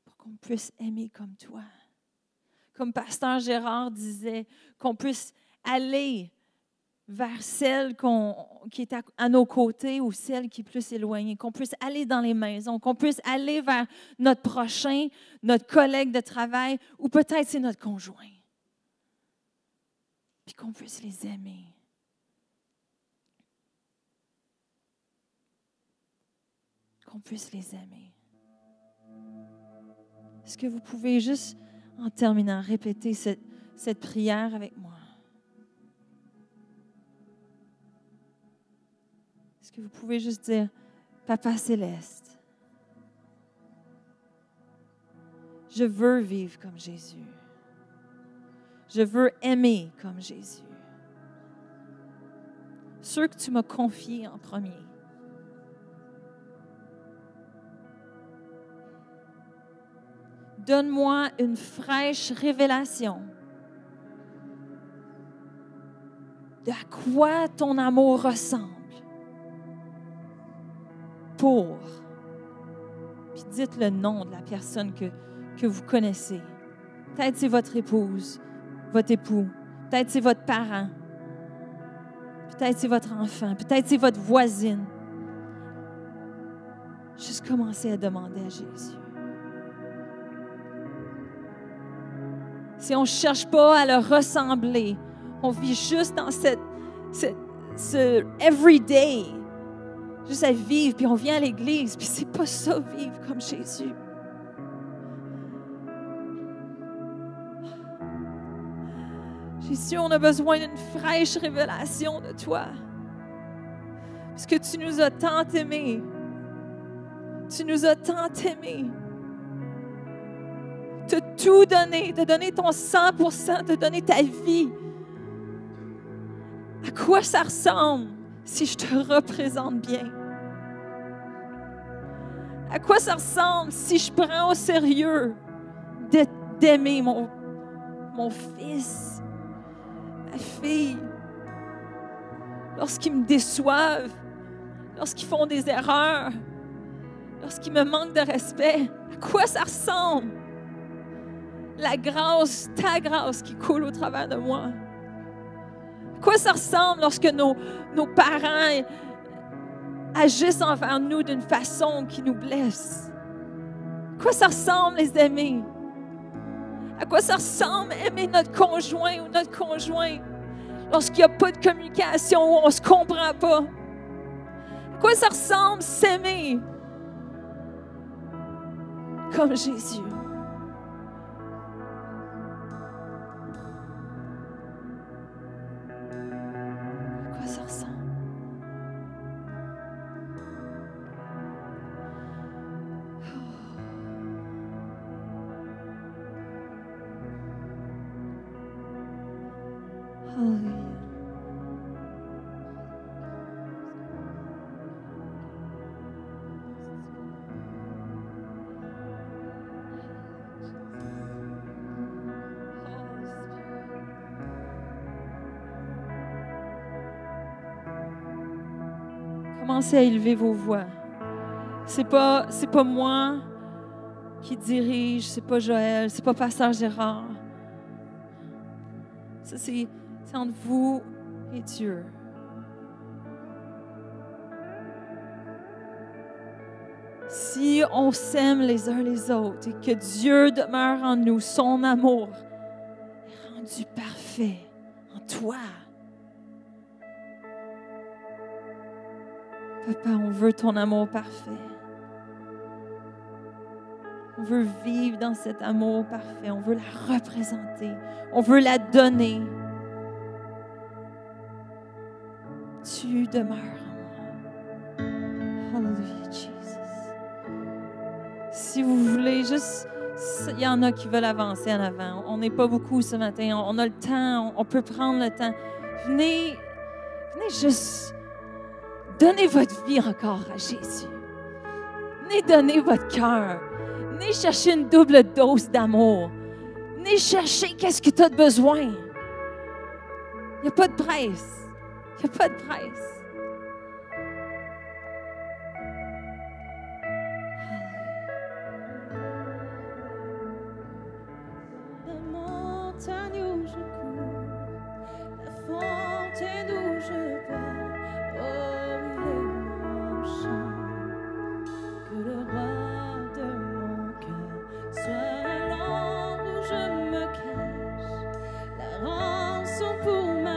pour qu'on puisse aimer comme toi. Comme Pasteur Gérard disait, qu'on puisse aller vers celle qui est à nos côtés ou celle qui est plus éloignée, qu'on puisse aller dans les maisons, qu'on puisse aller vers notre prochain, notre collègue de travail ou peut-être c'est notre conjoint. puis qu'on puisse les aimer. Qu'on puisse les aimer. Est-ce que vous pouvez juste, en terminant, répéter cette prière avec moi? Est-ce que vous pouvez juste dire, Papa Céleste, je veux vivre comme Jésus. Je veux aimer comme Jésus. Ceux que tu m'as confiés en premier. Donne-moi une fraîche révélation de à quoi ton amour ressemble. Pour. Puis dites le nom de la personne que vous connaissez. Peut-être c'est votre épouse, votre époux. Peut-être c'est votre parent. Peut-être c'est votre enfant. Peut-être c'est votre voisine. Juste commencez à demander à Jésus. Si on ne cherche pas à le ressembler, on vit juste dans ce everyday, juste à vivre, puis on vient à l'église, puis c'est pas ça, vivre comme Jésus. Jésus, on a besoin d'une fraîche révélation de toi. Parce que tu nous as tant aimés. Tu nous as tant aimés. Tu as tout donné, tu as donné ton 100%, tu as donné ta vie. À quoi ça ressemble si je te représente bien? À quoi ça ressemble si je prends au sérieux d'aimer mon fils, ma fille, lorsqu'ils me déçoivent, lorsqu'ils font des erreurs, lorsqu'ils me manquent de respect? À quoi ça ressemble? La grâce, ta grâce qui coule au travers de moi. À quoi ça ressemble lorsque nos parents agissent envers nous d'une façon qui nous blesse? À quoi ça ressemble les aimer? À quoi ça ressemble aimer notre conjoint ou notre conjoint lorsqu'il n'y a pas de communication ou on ne se comprend pas? À quoi ça ressemble s'aimer comme Jésus? Ça ressemble. Hallelujah. Commencez à élever vos voix. C'est pas moi qui dirige, c'est pas Joël, c'est pas Pasteur Gérard. Ça, c'est entre vous et Dieu. Si on s'aime les uns les autres et que Dieu demeure en nous, son amour est rendu parfait en toi. Papa, on veut ton amour parfait. On veut vivre dans cet amour parfait. On veut la représenter. On veut la donner. Tu demeures en moi. Hallelujah, Jesus. Si vous voulez, juste, il y en a qui veulent avancer en avant. On n'est pas beaucoup ce matin. On a le temps. On peut prendre le temps. Venez juste... Donnez votre vie encore à Jésus. Venez donner votre cœur. Venez chercher une double dose d'amour. Venez chercher qu'est-ce que tu as besoin. Il n'y a pas de presse. Il n'y a pas de presse. La montagne où je cours, la fontaine où je bois, oh, il est mon chant. Que le roi de mon cœur soit l'ombre où je me cache, la rançon pour ma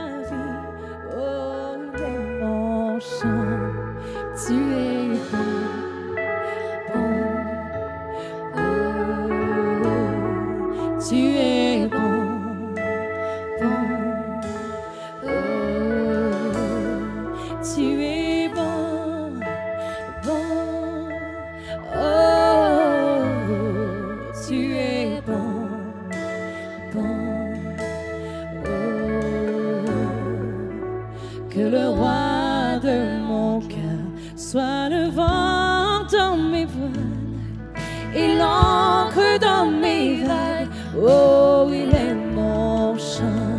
Oh, il est mon chant.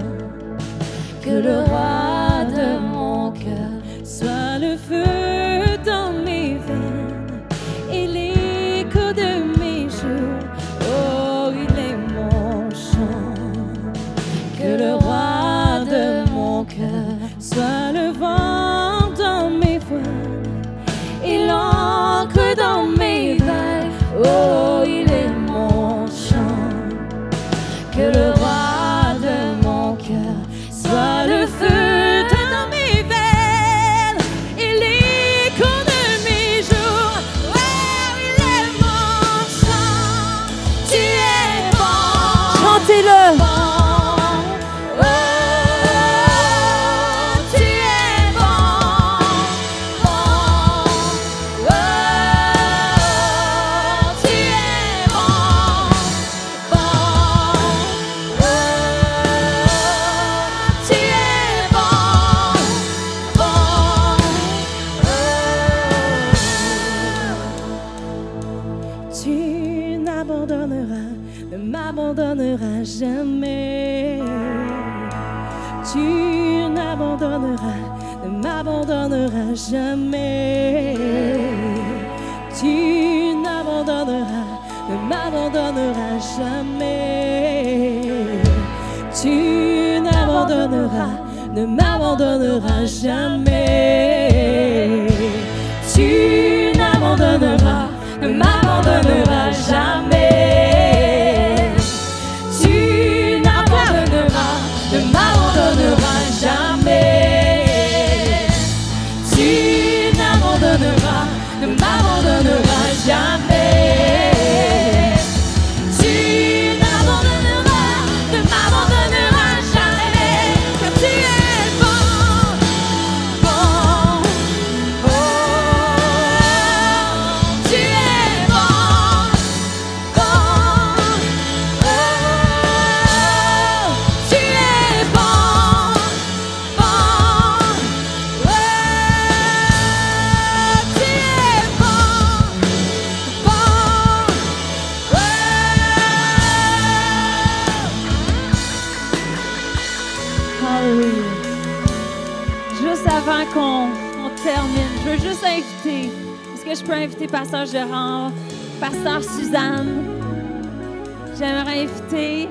Que le roi de mon cœur soit le feu dans mes veines et l'écho de mes jours. Oh, il est mon chant. Que le roi de mon cœur soit le vent dans mes voiles et l'encre dans mes vagues. Oh, il est mon chant. Que le roi de mon cœur soit le feu dans mes veines et l'écho de mes jours. Oh, il est mon chant. Tu es bon. Chantez-le. M'abandonneras jamais. Tu n'abandonneras, ne m'abandonneras jamais. Tu n'abandonneras, ne m'abandonneras jamais. Tu n'abandonneras, ne m'abandonneras jamais. Tu n'abandonneras, ne m'abandonneras jamais. Ne m'abandonneras jamais. Tu n'abandonneras, ne m'abandonneras jamais. Tu n'abandonneras, ne m'abandonneras jamais. Car tu es bon, bon, bon. Tu es bon, bon, tu es bon, bon, tu es bon, bon, Hallelujah. Juste avant qu'on termine, je veux juste inviter, est-ce que je peux inviter Pasteur Gérard, Pasteur Suzanne? J'aimerais inviter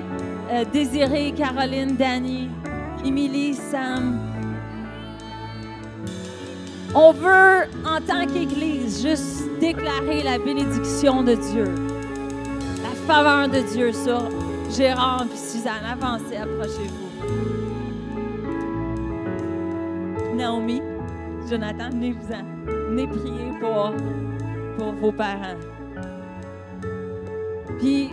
Désiré, Caroline, Dani, Émilie, Sam. On veut, en tant qu'Église, juste déclarer la bénédiction de Dieu, la faveur de Dieu sur Gérard et Suzanne. Avancez, approchez-vous. Naomi, Jonathan, venez-vous-en. Venez prier pour vos parents. Puis,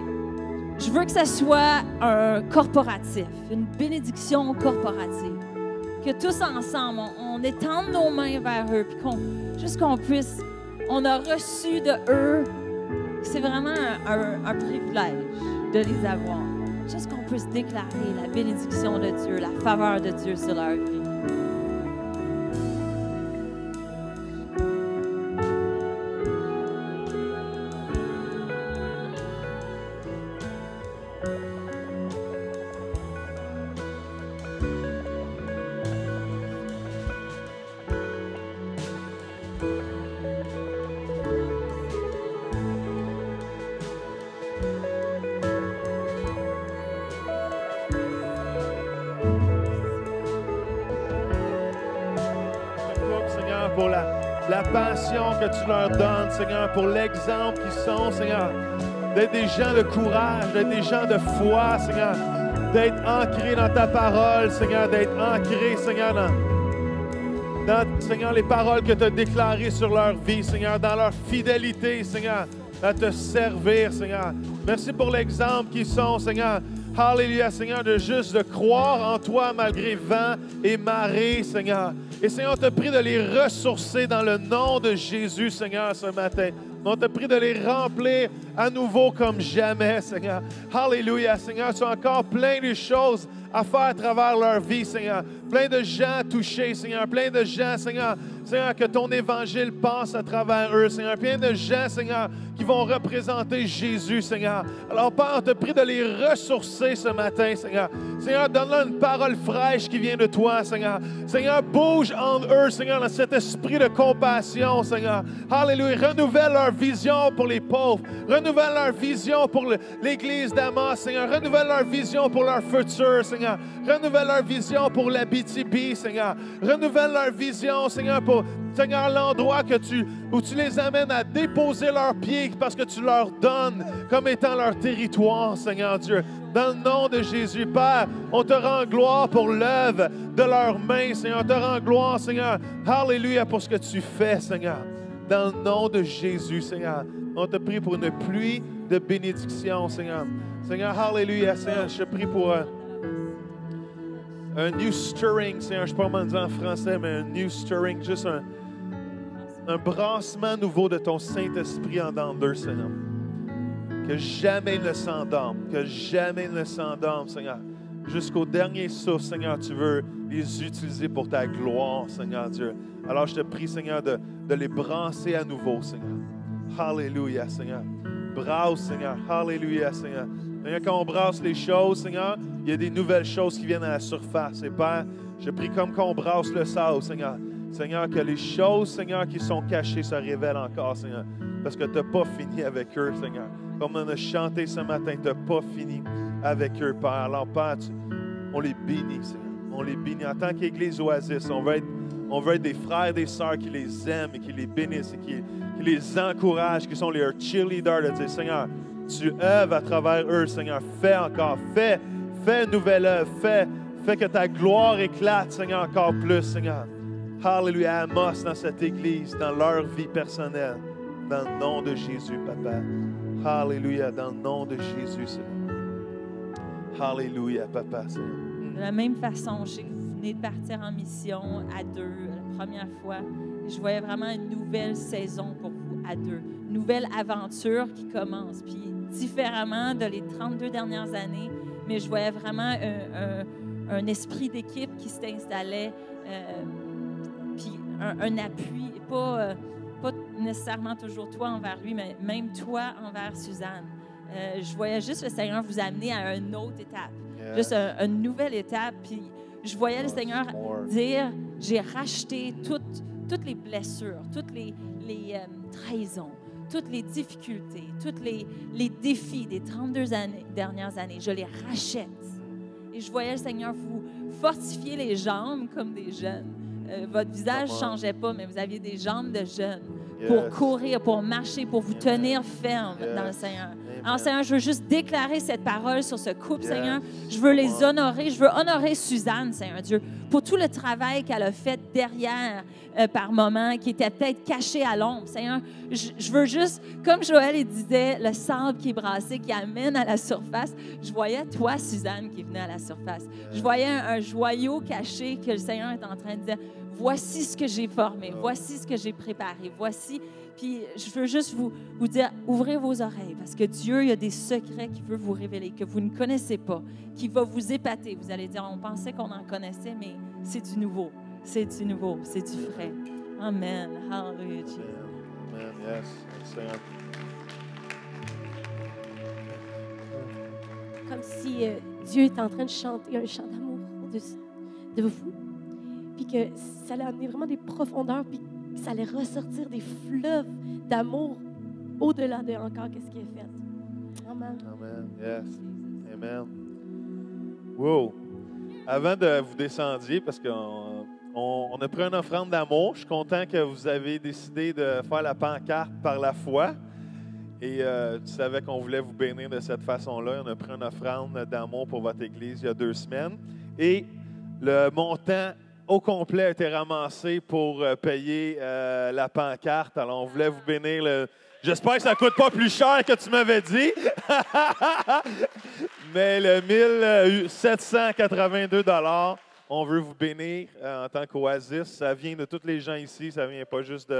je veux que ça soit un corporatif, une bénédiction corporative. Que tous ensemble, on étende nos mains vers eux, puis qu'on puisse, on a reçu de eux, c'est vraiment un privilège de les avoir. Juste qu'on puisse déclarer la bénédiction de Dieu, la faveur de Dieu sur leur vie. Pour la passion que tu leur donnes, Seigneur, pour l'exemple qu'ils sont, Seigneur, d'être des gens de courage, d'être des gens de foi, Seigneur, d'être ancrés dans ta parole, Seigneur, d'être ancrés, Seigneur, dans Seigneur, les paroles que tu as déclarées sur leur vie, Seigneur, dans leur fidélité, Seigneur, à te servir, Seigneur. Merci pour l'exemple qu'ils sont, Seigneur. Alléluia, Seigneur, de croire en toi malgré vent et marée, Seigneur. Et Seigneur, on te prie de les ressourcer dans le nom de Jésus, Seigneur, ce matin. On te prie de les remplir à nouveau comme jamais, Seigneur. Alléluia, Seigneur, tu as encore plein de choses à faire à travers leur vie, Seigneur. Plein de gens touchés, Seigneur. Plein de gens, Seigneur, Seigneur, que ton évangile passe à travers eux, Seigneur. Plein de gens, Seigneur, qui vont représenter Jésus, Seigneur. Alors, Père, on te prie de les ressourcer ce matin, Seigneur. Seigneur, donne-leur une parole fraîche qui vient de toi, Seigneur. Seigneur, bouge en eux, Seigneur, dans cet esprit de compassion, Seigneur. Alléluia. Renouvelle leur vision pour les pauvres. Renouvelle leur vision pour l'Église d'Amos, Seigneur. Renouvelle leur vision pour leur futur, Seigneur. Renouvelle leur vision pour la BTB, Seigneur. Renouvelle leur vision, Seigneur, pour, Seigneur, l'endroit où tu les amènes à déposer leurs pieds parce que tu leur donnes comme étant leur territoire, Seigneur Dieu. Dans le nom de Jésus, Père, on te rend gloire pour l'œuvre de leurs mains, Seigneur. On te rend gloire, Seigneur. Alléluia pour ce que tu fais, Seigneur. Dans le nom de Jésus, Seigneur. On te prie pour une pluie de bénédiction, Seigneur. Seigneur, alléluia, Seigneur. Je te prie pour un new stirring, Seigneur. Je ne sais pas comment dire en français, mais un new stirring, juste un brassement nouveau de ton Saint-Esprit en dedans d'eux, Seigneur. Que jamais ils ne s'endorment, que jamais ils ne s'endorment, Seigneur. Jusqu'au dernier souffle, Seigneur, tu veux les utiliser pour ta gloire, Seigneur Dieu. Alors je te prie, Seigneur, de les brasser à nouveau, Seigneur. Alléluia, Seigneur. Brasse, Seigneur. Alléluia, Seigneur. Seigneur, quand on brasse les choses, Seigneur, il y a des nouvelles choses qui viennent à la surface. Et Père, je prie comme quand on brasse le sable, Seigneur. Seigneur, que les choses, Seigneur, qui sont cachées se révèlent encore, Seigneur. Parce que tu n'as pas fini avec eux, Seigneur. Comme on a chanté ce matin, tu n'as pas fini avec eux, Père. Alors, Père, on les bénit, Seigneur. On les bénit. En tant qu'Église Oasis, on veut être des frères et des sœurs qui les aiment et qui les bénissent et qui les encouragent, qui sont leurs cheerleaders, de dire, Seigneur, tu œuvres à travers eux, Seigneur. Fais encore. Fais une nouvelle œuvre. Fais que ta gloire éclate, Seigneur, encore plus, Seigneur. Alléluia. Amos dans cette Église, dans leur vie personnelle. Dans le nom de Jésus, Papa. Alléluia. Dans le nom de Jésus, Seigneur. Alléluia, Papa, Seigneur. De la même façon, je sais que vous venez de partir en mission à deux, la première fois. Je voyais vraiment une nouvelle saison pour vous à deux. Une nouvelle aventure qui commence. Puis différemment de les 32 dernières années, mais je voyais vraiment un esprit d'équipe qui s'installait, puis un appui, pas nécessairement toujours toi envers lui, mais même toi envers Suzanne. Je voyais juste le Seigneur vous amener à une autre étape, juste une nouvelle étape. Puis je voyais le Seigneur dire, j'ai racheté toutes les blessures, toutes les trahisons, toutes les difficultés, tous les défis des 32 dernières années. Je les rachète. Et je voyais le Seigneur vous fortifier les jambes comme des jeunes. Votre visage ne changeait pas, mais vous aviez des jambes de jeunes pour courir, pour marcher, pour vous tenir ferme dans le Seigneur. Alors, Seigneur, je veux juste déclarer cette parole sur ce couple, Seigneur. Je veux les honorer. Je veux honorer Suzanne, Seigneur Dieu, pour tout le travail qu'elle a fait derrière par moment, qui était peut-être caché à l'ombre. Seigneur, je veux juste, comme Joël il disait, le sable qui est brassé, qui amène à la surface. Je voyais toi, Suzanne, qui venait à la surface. Je voyais un joyau caché que le Seigneur est en train de dire, voici ce que j'ai formé, voici ce que j'ai préparé, voici. Puis je veux juste vous dire, ouvrez vos oreilles, parce que Dieu, il y a des secrets qu'il veut vous révéler, que vous ne connaissez pas, qui va vous épater. Vous allez dire, on pensait qu'on en connaissait, mais c'est du nouveau, c'est du nouveau, c'est du frais. Amen. Hallelujah. Amen. Yes. Seigneur. Comme si Dieu était en train de chanter un chant d'amour au-dessus de vous. Puis que ça allait amener vraiment des profondeurs, puis ça allait ressortir des fleuves d'amour au-delà de encore qu'est-ce qui est fait. Amen. Amen. Yes. Amen. Wow. Avant de vous descendiez, parce qu'on a pris une offrande d'amour, je suis content que vous avez décidé de faire la pancarte par la foi. Et tu savais qu'on voulait vous bénir de cette façon-là. On a pris une offrande d'amour pour votre Église il y a 2 semaines. Et le montant au complet a été ramassé pour payer la pancarte. Alors, on voulait vous bénir. J'espère que ça ne coûte pas plus cher que tu m'avais dit. Mais le 1782 $, on veut vous bénir en tant qu'Oasis. Ça vient de tous les gens ici. Ça ne vient pas juste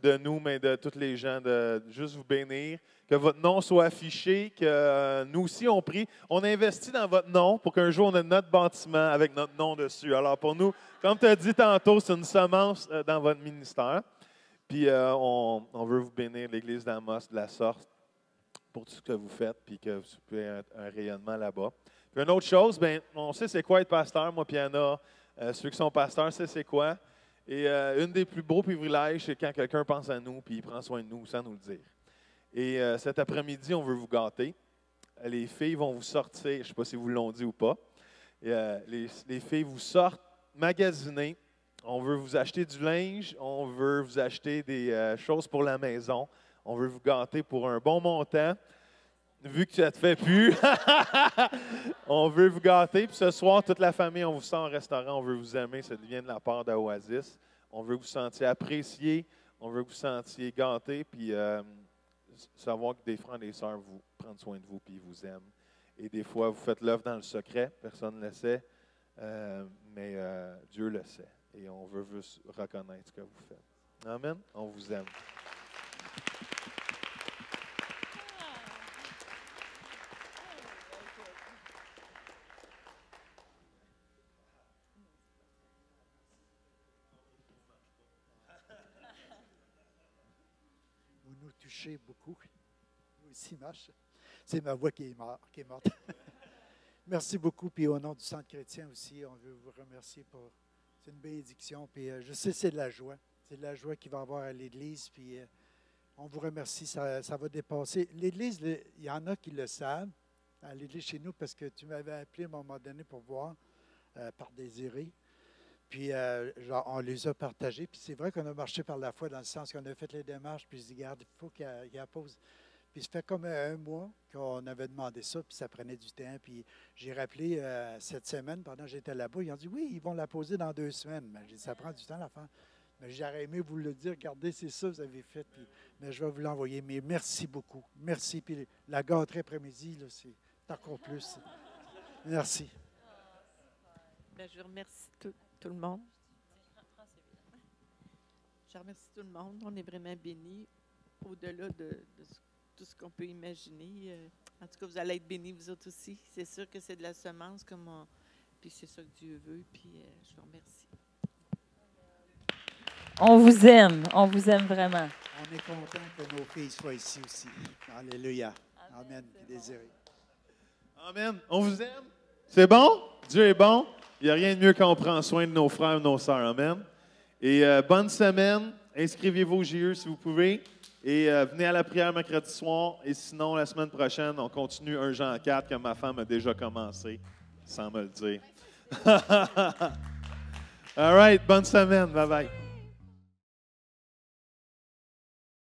de nous, mais de tous les gens, de juste vous bénir. Que votre nom soit affiché, que nous aussi, on prie. On investit dans votre nom pour qu'un jour, on ait notre bâtiment avec notre nom dessus. Alors pour nous, comme tu as dit tantôt, c'est une semence dans votre ministère. Puis on veut vous bénir, l'Église d'Amos, de la sorte, pour tout ce que vous faites, puis que vous puissiez un rayonnement là-bas. Puis une autre chose, bien, on sait c'est quoi être pasteur, moi, puis Anna, ceux qui sont pasteurs, c'est quoi. Et une des plus beaux privilèges, c'est quand quelqu'un pense à nous, puis il prend soin de nous sans nous le dire. Et cet après-midi, on veut vous gâter. Les filles vont vous sortir, je ne sais pas si vous l'ont dit ou pas, et, les filles vous sortent magasiner. On veut vous acheter du linge, on veut vous acheter des choses pour la maison. On veut vous gâter pour un bon montant. Vu que ça ne te fait plus, on veut vous gâter. Puis ce soir, toute la famille, on vous sent au restaurant, on veut vous aimer. Ça vient de la part d'Oasis. On veut que vous sentiez apprécié, on veut que vous sentiez gâté, puis savoir que des frères et des sœurs vous prennent soin de vous, puis ils vous aiment. Et des fois, vous faites l'œuvre dans le secret, personne ne le sait, mais Dieu le sait. Et on veut juste reconnaître ce que vous faites. Amen. On vous aime. Vous nous touchez beaucoup. Vous aussi, Marche. C'est ma voix qui est morte. Merci beaucoup. Puis au nom du Centre chrétien aussi, on veut vous remercier pour... C'est une bénédiction. Puis je sais que c'est de la joie. C'est de la joie qu'il va y avoir à l'Église. Puis on vous remercie. Ça va dépasser. L'Église, il y en a qui le savent, à l'Église chez nous, parce que tu m'avais appelé à un moment donné pour voir par Désiré. Puis, on les a partagés. Puis, c'est vrai qu'on a marché par la foi dans le sens qu'on a fait les démarches. Puis, je dis, regarde, il faut qu'il y ait pause. Puis, ça fait comme un mois qu'on avait demandé ça. Puis, ça prenait du temps. Puis, j'ai rappelé cette semaine, pendant que j'étais là-bas, ils ont dit, oui, ils vont la poser dans 2 semaines. Mais j'ai dit, ça prend du temps, la fin. Mais j'aurais aimé vous le dire. Regardez, c'est ça que vous avez fait. Puis, mais je vais vous l'envoyer. Mais merci beaucoup. Merci. Puis, la gâterie après-midi, là, c'est encore plus. Merci. Bien, je remercie tout le monde. Je remercie tout le monde. On est vraiment bénis au-delà de tout ce qu'on peut imaginer. En tout cas, vous allez être bénis, vous autres aussi. C'est sûr que c'est de la semence, puis c'est ça que Dieu veut. Puis je vous remercie. On vous aime vraiment. On est content que nos filles soient ici aussi. Alléluia. Amen. Désiré. Amen. On vous aime. C'est bon? Dieu est bon. Il n'y a rien de mieux quand on prend soin de nos frères et nos sœurs. Amen. Et bonne semaine. Inscrivez-vous au GE si vous pouvez. Et venez à la prière mercredi soir. Et sinon, la semaine prochaine, on continue 1 Jean 4 que ma femme a déjà commencé, sans me le dire. All right. Bonne semaine. Bye-bye.